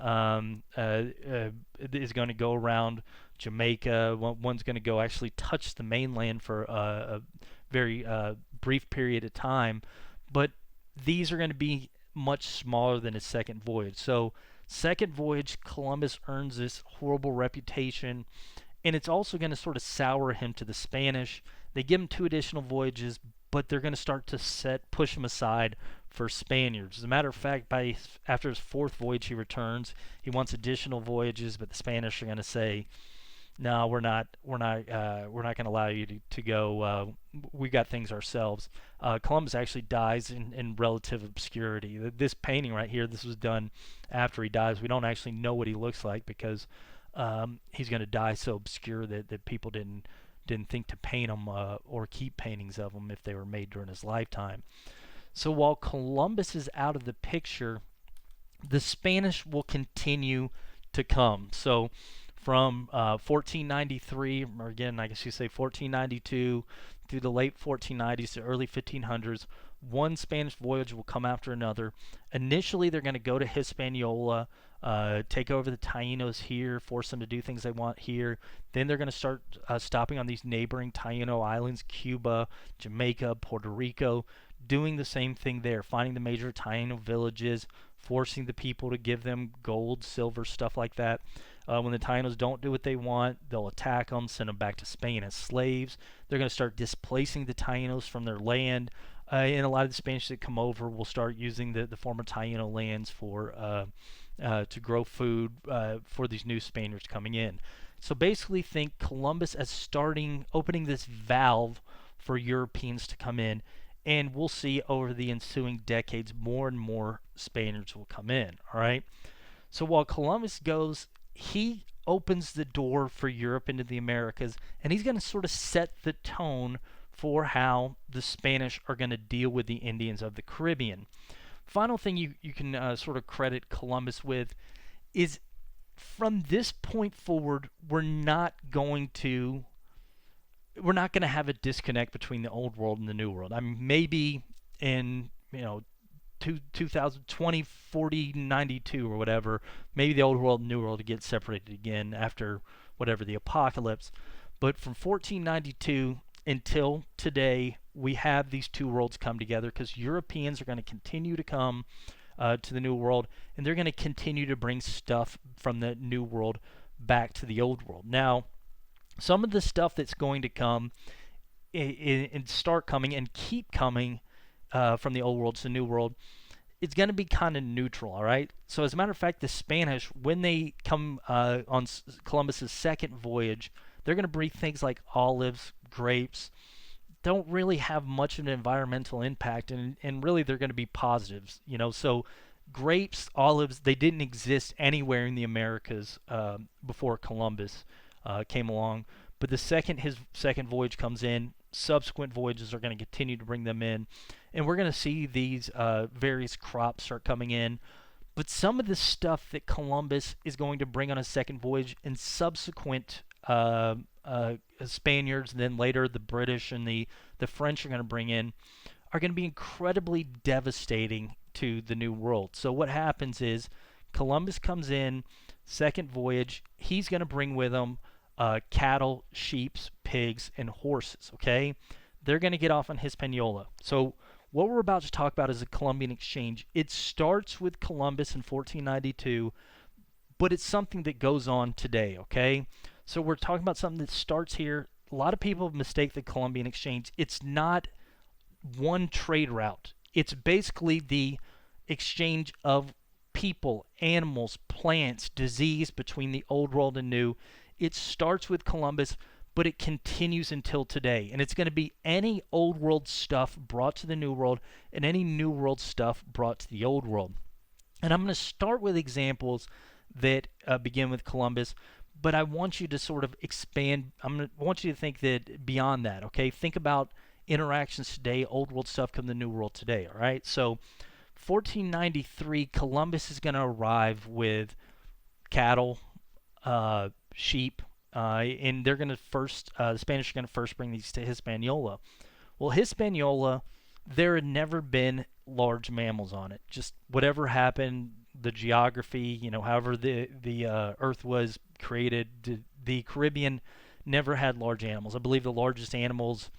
is going to go around Jamaica. One's going to go actually touch the mainland for a very brief period of time. But these are going to be much smaller than his second voyage. So second voyage, Columbus earns this horrible reputation, and it's also going to sort of sour him to the Spanish. They give him 2 additional voyages, but they're going to start to push him aside for Spaniards. As a matter of fact, after his 4th voyage, he returns. He wants additional voyages, but the Spanish are going to say, "No, we're not going to allow you to go. We got things ourselves." Columbus actually dies in relative obscurity. This painting right here, this was done after he dies. We don't actually know what he looks like because he's going to die so obscure that people didn't think to paint him or keep paintings of him if they were made during his lifetime. So while Columbus is out of the picture, the Spanish will continue to come. So from 1493, or again, I guess you say 1492, through the late 1490s to early 1500s, one Spanish voyage will come after another. Initially, they're going to go to Hispaniola, take over the Tainos here, force them to do things they want here. Then they're going to start stopping on these neighboring Taino islands, Cuba, Jamaica, Puerto Rico, doing the same thing there, finding the major Taino villages, forcing the people to give them gold, silver, stuff like that. When the Tainos don't do what they want, they'll attack them, send them back to Spain as slaves. They're going to start displacing the Tainos from their land. And a lot of the Spanish that come over will start using the former Taino lands to grow food for these new Spaniards coming in. So basically think Columbus as opening this valve for Europeans to come in, and we'll see over the ensuing decades more and more Spaniards will come in, all right? So while Columbus goes, he opens the door for Europe into the Americas, and he's going to sort of set the tone for how the Spanish are going to deal with the Indians of the Caribbean. Final thing you can sort of credit Columbus with is from this point forward, we're not going to we're not going to have a disconnect between the old world and the new world. I mean, maybe in, 2020, 40, 92 or whatever, maybe the old world and new world get separated again after whatever the apocalypse. But from 1492 until today, we have these two worlds come together because Europeans are going to continue to come to the new world, and they're going to continue to bring stuff from the new world back to the old world. Now, some of the stuff that's going to come and start coming and keep coming from the old world to the new world, it's going to be kind of neutral, all right? So as a matter of fact, the Spanish, when they come on Columbus's second voyage, they're going to bring things like olives, grapes, don't really have much of an environmental impact, and really they're going to be positives, So grapes, olives, they didn't exist anywhere in the Americas before Columbus came along. But his second voyage comes in, subsequent voyages are going to continue to bring them in, and we're going to see these various crops start coming in. But some of the stuff that Columbus is going to bring on his second voyage and subsequent Spaniards, and then later the British and the French are going to bring in, are going to be incredibly devastating to the New World. So what happens is Columbus comes in, second voyage, he's going to bring with him cattle, sheep, pigs, and horses, okay? They're going to get off on Hispaniola. So what we're about to talk about is a Columbian exchange. It starts with Columbus in 1492, but it's something that goes on today, okay? So we're talking about something that starts here. A lot of people mistake the Columbian exchange. It's not one trade route. It's basically the exchange of people, animals, plants, disease between the old world and new. It starts with Columbus, but it continues until today. And it's going to be any old world stuff brought to the new world and any new world stuff brought to the old world. And I'm going to start with examples that begin with Columbus, but I want you to sort of expand. I want you to think that beyond that, okay? Think about interactions today, old world stuff come to the new world today, all right? So 1493, Columbus is going to arrive with cattle, sheep, and they're going to the Spanish are going to first bring these to Hispaniola. Well, Hispaniola, there had never been large mammals on it. Just whatever happened, the geography, however the Earth was created, the Caribbean never had large animals. I believe the largest animals,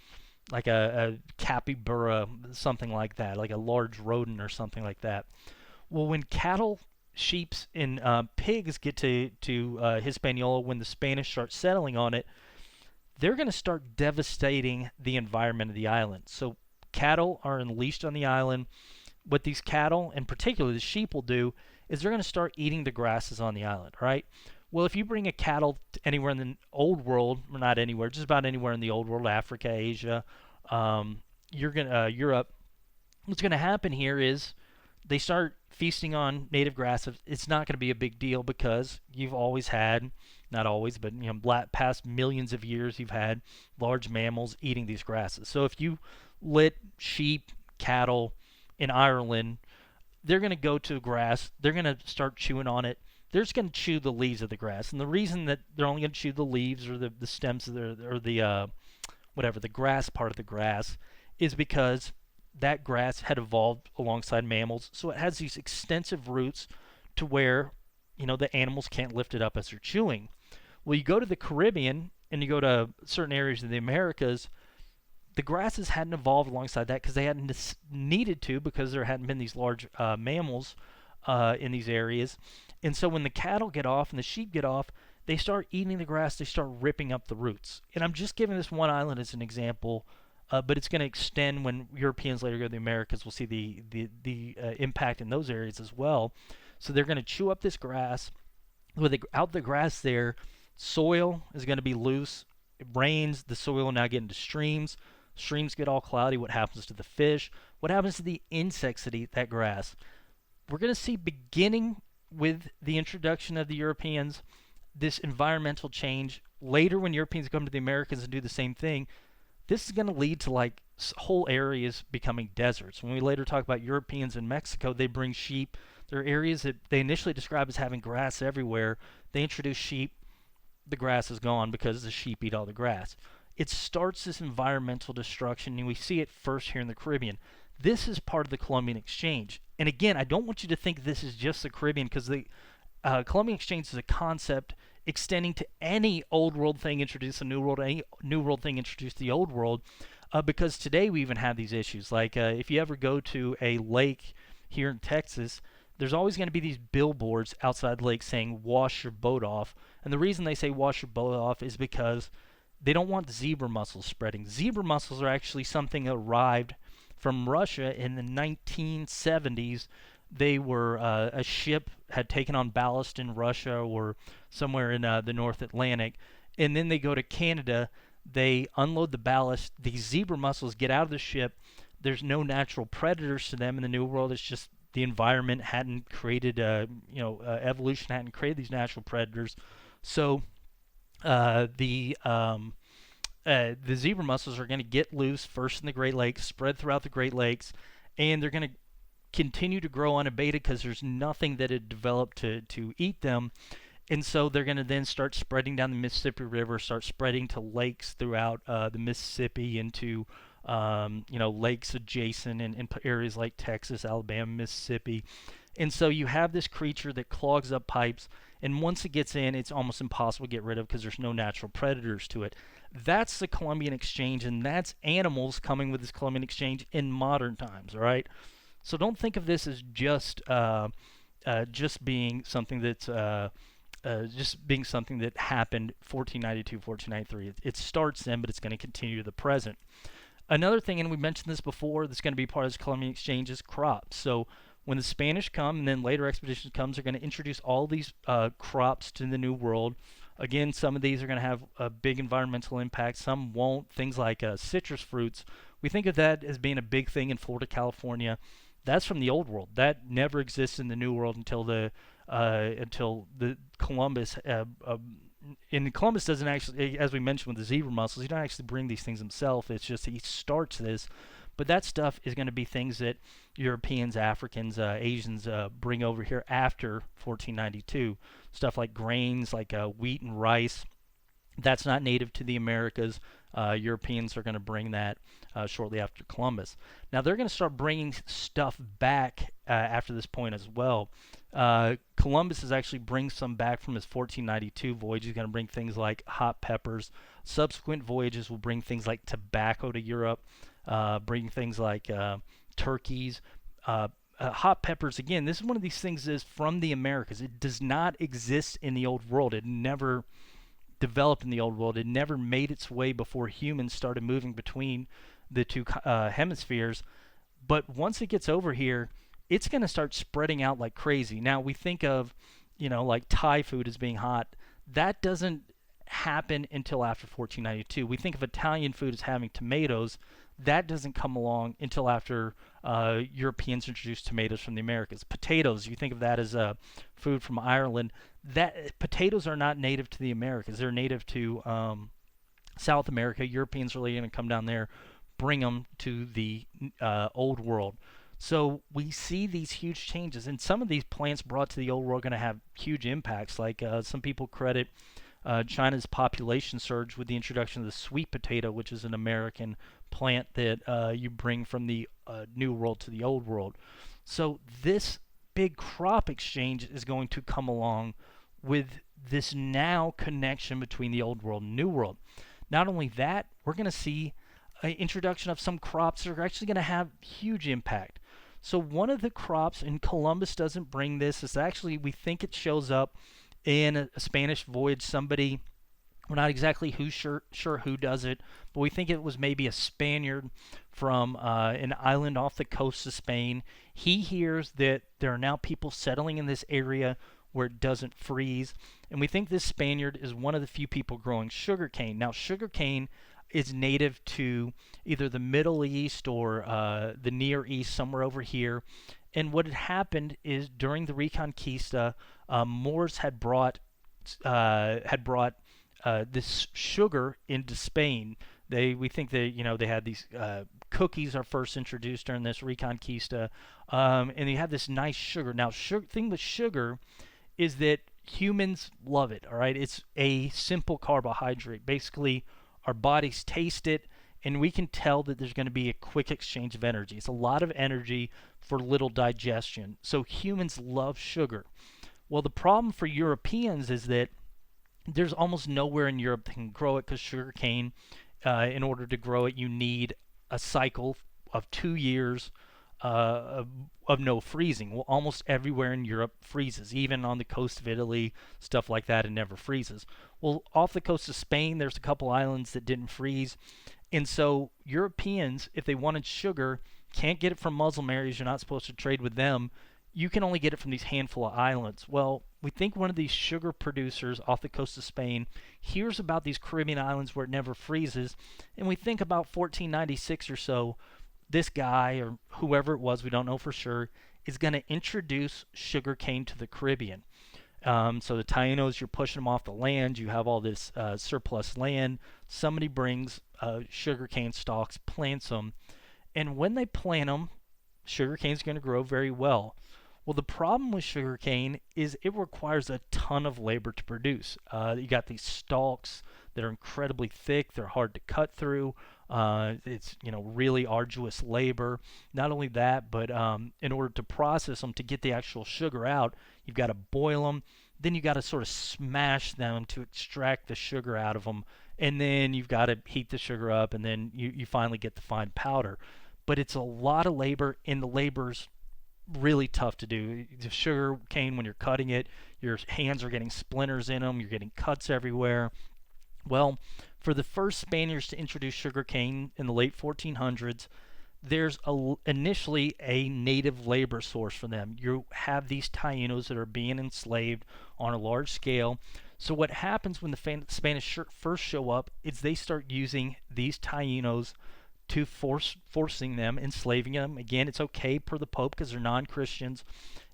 like a capybara, something like that, like a large rodent or something like that. Well, when cattle, sheep, and pigs get to Hispaniola, when the Spanish start settling on it, they're going to start devastating the environment of the island. So cattle are unleashed on the island. What these cattle, and particularly the sheep, will do is they're going to start eating the grasses on the island, right? Well, if you bring a cattle anywhere in the old world, or not anywhere, just about anywhere in the old world, Africa, Asia, Europe, what's going to happen here is they start feasting on native grasses. It's not going to be a big deal because you've always had, not always, but past millions of years, you've had large mammals eating these grasses. So if you let sheep, cattle in Ireland, they're going to go to grass. They're going to start chewing on it. They're just going to chew the leaves of the grass. And the reason that they're only going to chew the leaves or the stems of the grass part of the grass is because that grass had evolved alongside mammals. So it has these extensive roots to where, the animals can't lift it up as they're chewing. Well, you go to the Caribbean and you go to certain areas of the Americas, the grasses hadn't evolved alongside that because they hadn't needed to, because there hadn't been these large mammals in these areas. And so when the cattle get off and the sheep get off, they start eating the grass, they start ripping up the roots. And I'm just giving this one island as an example, but it's going to extend when Europeans later go to the Americas. We'll see the impact in those areas as well. So they're going to chew up this grass. Without the grass there, soil is going to be loose. It rains, the soil will now get into streams. Streams get all cloudy. What happens to the fish? What happens to the insects that eat that grass? We're going to see, beginning with the introduction of the Europeans, this environmental change. Later, when Europeans come to the Americas and do the same thing, this is going to lead to whole areas becoming deserts. When we later talk about Europeans in Mexico, they bring sheep. There are areas that they initially describe as having grass everywhere. They introduce sheep. The grass is gone because the sheep eat all the grass. it starts this environmental destruction, and we see it first here in the Caribbean. This is part of the Columbian Exchange. And again, I don't want you to think this is just the Caribbean, because the Columbian Exchange is a concept extending to any old world thing introduced to the new world, any new world thing introduced to the old world, because today we even have these issues. Like if you ever go to a lake here in Texas, there's always going to be these billboards outside the lake saying wash your boat off. And the reason they say wash your boat off is because they don't want zebra mussels spreading. Zebra mussels are actually something that arrived from Russia in the 1970s. They were a ship had taken on ballast in Russia or somewhere in the North Atlantic, and then they go to Canada. They unload the ballast. These zebra mussels get out of the ship. There's no natural predators to them in the New World. It's just the environment hadn't created, evolution hadn't created these natural predators. So the zebra mussels are going to get loose first in the Great Lakes, spread throughout the Great Lakes, and they're going to continue to grow unabated because there's nothing that had developed to eat them. And so they're going to then start spreading down the Mississippi River, start spreading to lakes throughout the Mississippi, into lakes adjacent in areas like Texas, Alabama, Mississippi. And so you have this creature that clogs up pipes, and once it gets in, it's almost impossible to get rid of because there's no natural predators to it. That's the Columbian Exchange, and that's animals coming with this Columbian Exchange in modern times, all right? So don't think of this as just being something that's something that happened 1492, 1493. It starts then, but it's going to continue to the present. Another thing, and we mentioned this before, that's going to be part of this Columbian Exchange is crops. So when the Spanish come, and then later expeditions comes, they're going to introduce all these crops to the New World. Again, some of these are going to have a big environmental impact. Some won't. Things like citrus fruits. We think of that as being a big thing in Florida, California. That's from the Old World. That never existed in the New World until the Columbus. And Columbus doesn't actually, as we mentioned with the zebra mussels, he doesn't actually bring these things himself. It's just he starts this. But that stuff is going to be things that Europeans, Africans, Asians bring over here after 1492. Stuff like grains, like wheat and rice. That's not native to the Americas. Europeans are going to bring that shortly after Columbus. Now they're going to start bringing stuff back after this point as well. Columbus is actually brings some back from his 1492 voyage. He's going to bring things like hot peppers. Subsequent voyages will bring things like tobacco to Europe, bring things like turkeys. Hot peppers, again, this is one of these things that is from the Americas. It does not exist in the Old World. It never developed in the Old World. It never made its way before humans started moving between the two hemispheres. But once it gets over here, it's going to start spreading out like crazy. Now, we think of, like Thai food as being hot. That doesn't happen until after 1492. We think of Italian food as having tomatoes. That doesn't come along until after Europeans introduced tomatoes from the Americas. Potatoes, you think of that as food from Ireland. That potatoes are not native to the Americas. They're native to South America. Europeans are really going to come down there, bring them to the Old World. So we see these huge changes, and some of these plants brought to the Old World are going to have huge impacts. Like some people credit China's population surge with the introduction of the sweet potato, which is an American plant that you bring from the New World to the Old World. So this big crop exchange is going to come along with this now connection between the Old World and New World. Not only that, we're going to see an introduction of some crops that are actually going to have huge impact. So one of the crops, and Columbus doesn't bring this, is actually, we think it shows up in a Spanish voyage. Somebody, we're not exactly sure who does it, but we think it was maybe a Spaniard from an island off the coast of Spain. He hears that there are now people settling in this area where it doesn't freeze, and we think this Spaniard is one of the few people growing sugarcane. Now, sugarcane is native to either the Middle East or the Near East, somewhere over here. And what had happened is during the Reconquista, Moors had brought this sugar into Spain. We think that they had these cookies are first introduced during this Reconquista, and they have this nice sugar. Now, thing with sugar is that humans love it. All right, it's a simple carbohydrate. Basically, Our bodies taste it, and we can tell that there's going to be a quick exchange of energy. It's a lot of energy for little digestion. So humans love sugar. Well, the problem for Europeans is that there's almost nowhere in Europe that can grow it because sugarcane, in order to grow it, you need a cycle of 2 years of no freezing. Well, almost everywhere in Europe freezes. Even on the coast of Italy, stuff like that, it never freezes. Well, off the coast of Spain, there's a couple islands that didn't freeze. And so Europeans, if they wanted sugar, can't get it from Muslim areas. You're not supposed to trade with them. You can only get it from these handful of islands. Well, we think one of these sugar producers off the coast of Spain hears about these Caribbean islands where it never freezes, and we think about 1496 or so, this guy or whoever it was, we don't know for sure, is going to introduce sugarcane to the Caribbean. So the Tainos, you're pushing them off the land. You have all this surplus land. Somebody brings sugarcane stalks, plants them, and when they plant them, sugarcane is going to grow very well. Well, the problem with sugarcane is it requires a ton of labor to produce. You got these stalks that are incredibly thick. They're hard to cut through. It's really arduous labor. Not only that, but in order to process them to get the actual sugar out, you've got to boil them. Then you got to sort of smash them to extract the sugar out of them, and then you've got to heat the sugar up, and then you finally get the fine powder. But it's a lot of labor, and the labor's really tough to do. The sugar cane, when you're cutting it, your hands are getting splinters in them, you're getting cuts everywhere. Well, for the first Spaniards to introduce sugar cane in the late 1400s, there's initially a native labor source for them. You have these Tainos that are being enslaved on a large scale. So what happens when the Spanish first show up is they start using these Tainos to forcing them, enslaving them. Again, it's okay per the Pope because they're non-Christians.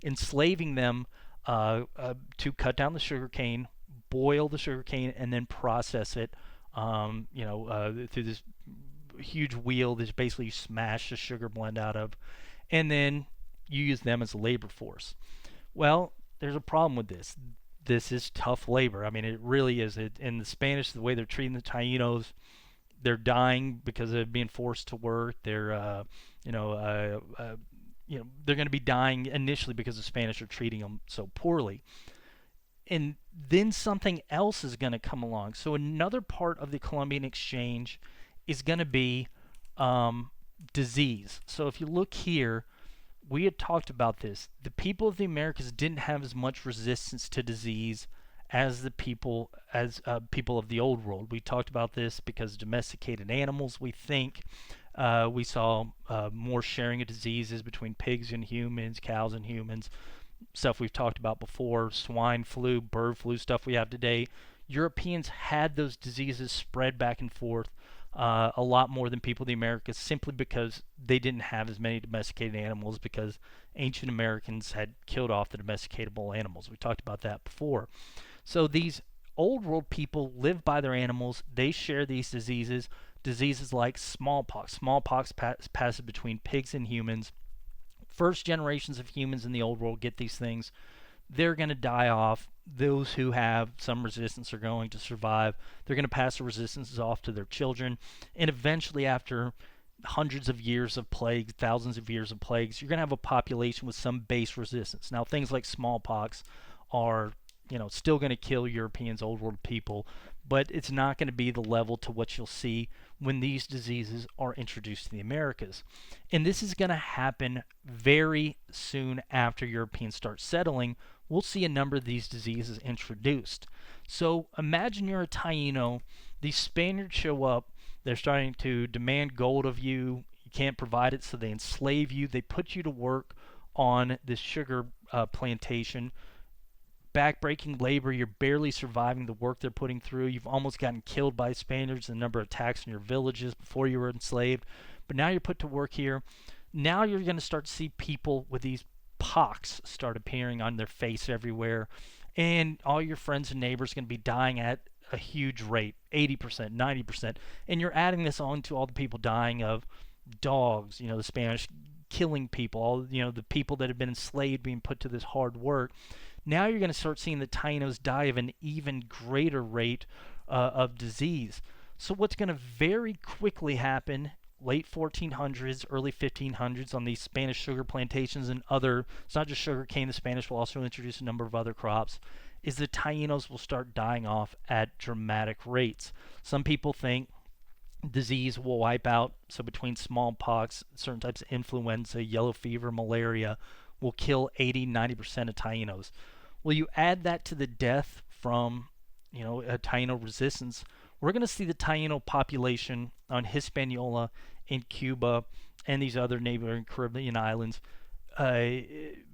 Enslaving them to cut down the sugar cane, boil the sugar cane, and then process it. Through this huge wheel that basically you smash the sugar blend out of, and then you use them as a labor force. Well, there's a problem with this. This is tough labor. I mean, it really is. In the Spanish, the way they're treating the Tainos, they're dying because of being forced to work. They're they're going to be dying initially because the Spanish are treating them so poorly. And then something else is going to come along. So another part of the Columbian Exchange is going to be disease. So if you look here, we had talked about this. The people of the Americas didn't have as much resistance to disease as the people of the old world. We talked about this because domesticated animals, we think we saw more sharing of diseases between pigs and humans, cows and humans, stuff we've talked about before, swine flu, bird flu, stuff we have today. Europeans had those diseases spread back and forth a lot more than people of the Americas, simply because they didn't have as many domesticated animals, because ancient Americans had killed off the domesticatable animals. We talked about that before. So these old world people live by their animals. They share these diseases like smallpox. Smallpox passes between pigs and humans. First generations of humans in the old world get these things. They're going to die off. Those who have some resistance are going to survive. They're going to pass the resistances off to their children. And eventually, after hundreds of years of plagues, thousands of years of plagues, you're going to have a population with some base resistance. Now, things like smallpox are still going to kill Europeans, old world people, but it's not going to be the level to what you'll see when these diseases are introduced to the Americas. And this is going to happen very soon after Europeans start settling. We'll see a number of these diseases introduced. So imagine you're a Taino, these Spaniards show up, they're starting to demand gold of you, you can't provide it, so they enslave you, they put you to work on this sugar plantation. Backbreaking labor, you're barely surviving the work they're putting through. You've almost gotten killed by Spaniards, the number of attacks in your villages before you were enslaved. But now you're put to work here. Now you're going to start to see people with these pox start appearing on their face everywhere. And all your friends and neighbors are going to be dying at a huge rate, 80%, 90%. And you're adding this on to all the people dying of dogs, the Spanish killing people, all the people that have been enslaved being put to this hard work. Now you're going to start seeing the Tainos die of an even greater rate of disease. So what's going to very quickly happen, late 1400s, early 1500s, on these Spanish sugar plantations and other, it's not just sugar cane, the Spanish will also introduce a number of other crops, is the Tainos will start dying off at dramatic rates. Some people think disease will wipe out, so between smallpox, certain types of influenza, yellow fever, malaria, will kill 80-90% of Tainos. Well, you add that to the death from, a Taino resistance, we're going to see the Taino population on Hispaniola, in Cuba, and these other neighboring Caribbean islands uh,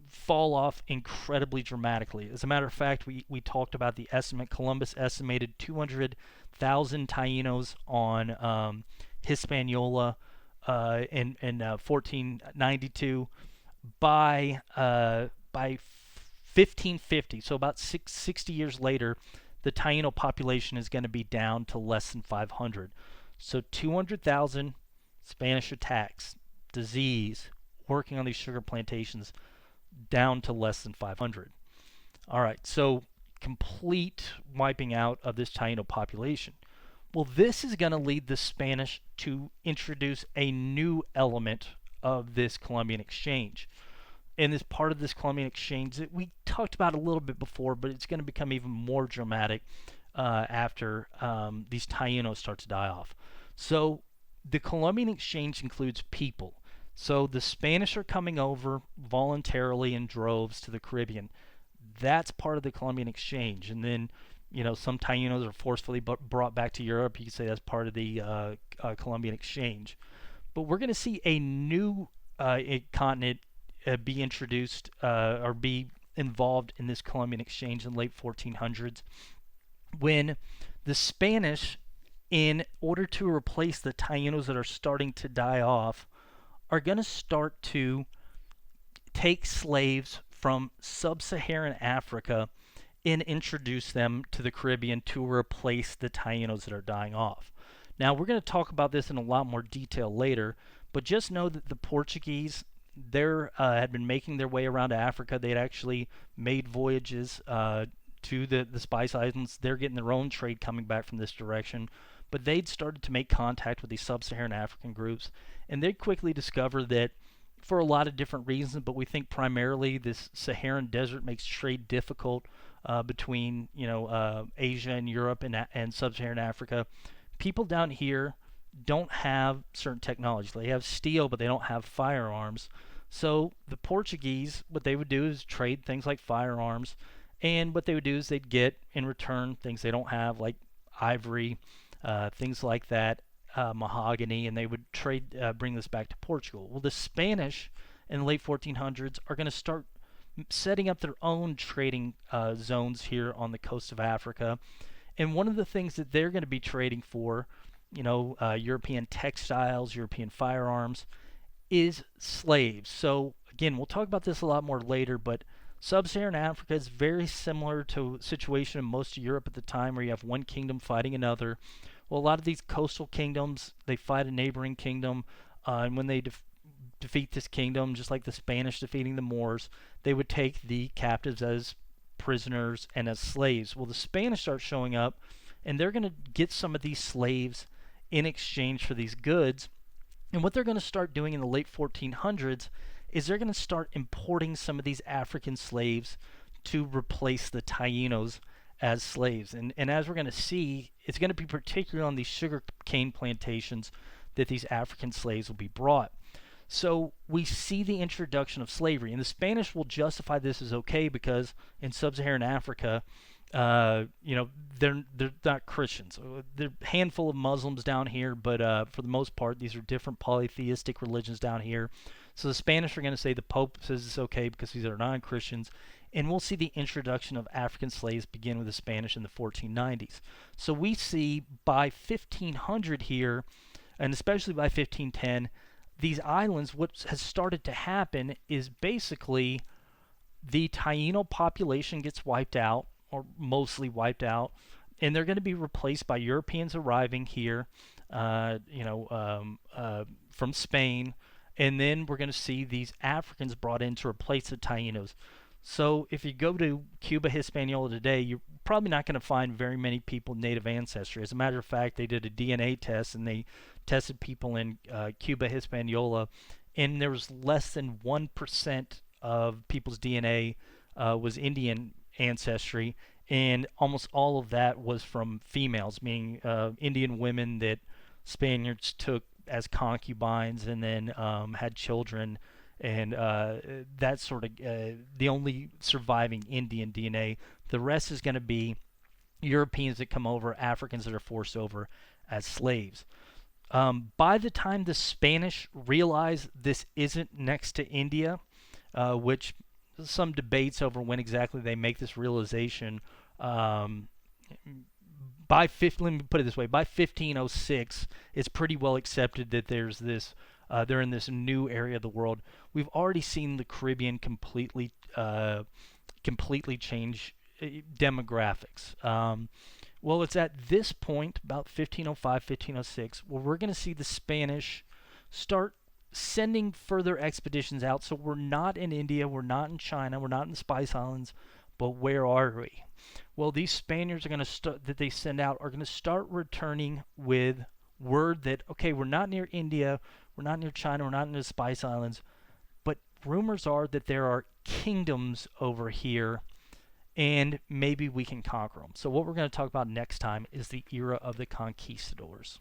fall off incredibly dramatically. As a matter of fact, we talked about the estimate. Columbus estimated 200,000 Tainos on Hispaniola in 1492. By 1550, so about 60 years later, the Taino population is going to be down to less than 500. So 200,000 Spanish attacks, disease, working on these sugar plantations, down to less than 500. All right, so complete wiping out of this Taino population. Well, this is going to lead the Spanish to introduce a new element of this Columbian exchange. And this part of this Columbian exchange that we talked about a little bit before, but it's going to become even more dramatic after these Tainos start to die off. So the Columbian exchange includes people. So the Spanish are coming over voluntarily in droves to the Caribbean. That's part of the Columbian exchange. And then, some Tainos are forcefully brought back to Europe. You could say that's part of the Columbian exchange. But we're going to see a new continent be introduced or be involved in this Columbian exchange in the late 1400s, when the Spanish, in order to replace the Tainos that are starting to die off, are going to start to take slaves from sub-Saharan Africa and introduce them to the Caribbean to replace the Tainos that are dying off. Now, we're going to talk about this in a lot more detail later, but just know that the Portuguese, had been making their way around Africa. They had actually made voyages to the Spice Islands. They're getting their own trade coming back from this direction. But they'd started to make contact with these sub-Saharan African groups, and they'd quickly discover that, for a lot of different reasons, but we think primarily this Saharan desert makes trade difficult between Asia and Europe and sub-Saharan Africa. People down here don't have certain technologies. They have steel, but they don't have firearms. So the Portuguese, what they would do is trade things like firearms, and what they would do is they'd get in return things they don't have, like ivory, things like that, mahogany, and they would bring this back to Portugal. Well, the Spanish in the late 1400s are going to start setting up their own trading zones here on the coast of Africa, and one of the things that they're going to be trading for, European textiles, European firearms, is slaves. So again, we'll talk about this a lot more later, but sub-Saharan Africa is very similar to a situation in most of Europe at the time, where you have one kingdom fighting another. Well, a lot of these coastal kingdoms, they fight a neighboring kingdom, and when they defeat this kingdom, just like the Spanish defeating the Moors, they would take the captives as prisoners and as slaves. Well, the Spanish start showing up, and they're going to get some of these slaves in exchange for these goods. And what they're going to start doing in the late 1400s is they're going to start importing some of these African slaves to replace the Tainos as slaves. And as we're going to see, it's going to be particularly on these sugar cane plantations that these African slaves will be brought. So we see the introduction of slavery, and the Spanish will justify this as okay because in sub-Saharan Africa, they're not Christians. There's a handful of Muslims down here, but for the most part, these are different polytheistic religions down here. So the Spanish are going to say the Pope says it's okay because these are non-Christians, and we'll see the introduction of African slaves begin with the Spanish in the 1490s. So we see by 1500 here, and especially by 1510, these islands, what has started to happen is basically the Taino population gets wiped out, or mostly wiped out, and they're going to be replaced by Europeans arriving here, from Spain, and then we're going to see these Africans brought in to replace the Tainos. So if you go to Cuba Hispaniola today, you're probably not going to find very many people native ancestry. As a matter of fact, they did a DNA test and they tested people in Cuba Hispaniola, and there was less than 1% of people's DNA was Indian ancestry, and almost all of that was from females, meaning Indian women that Spaniards took as concubines and then had children, and that sort of the only surviving Indian DNA. The rest is going to be Europeans that come over, Africans that are forced over as slaves. By the time the Spanish realize this isn't next to India, which some debates over when exactly they make this realization. Let me put it this way: by 1506, it's pretty well accepted that there's this. They're in this new area of the world. We've already seen the Caribbean completely change demographics. Well, it's at this point, about 1505, 1506, where we're going to see the Spanish start sending further expeditions out. So we're not in India, we're not in China, we're not in the Spice Islands, but where are we? Well, these Spaniards are going to start that they send out are going to start returning with word that okay, we're not near India, we're not near China, we're not near the Spice Islands, but rumors are that there are kingdoms over here and maybe we can conquer them. So what we're going to talk about next time is the era of the conquistadors.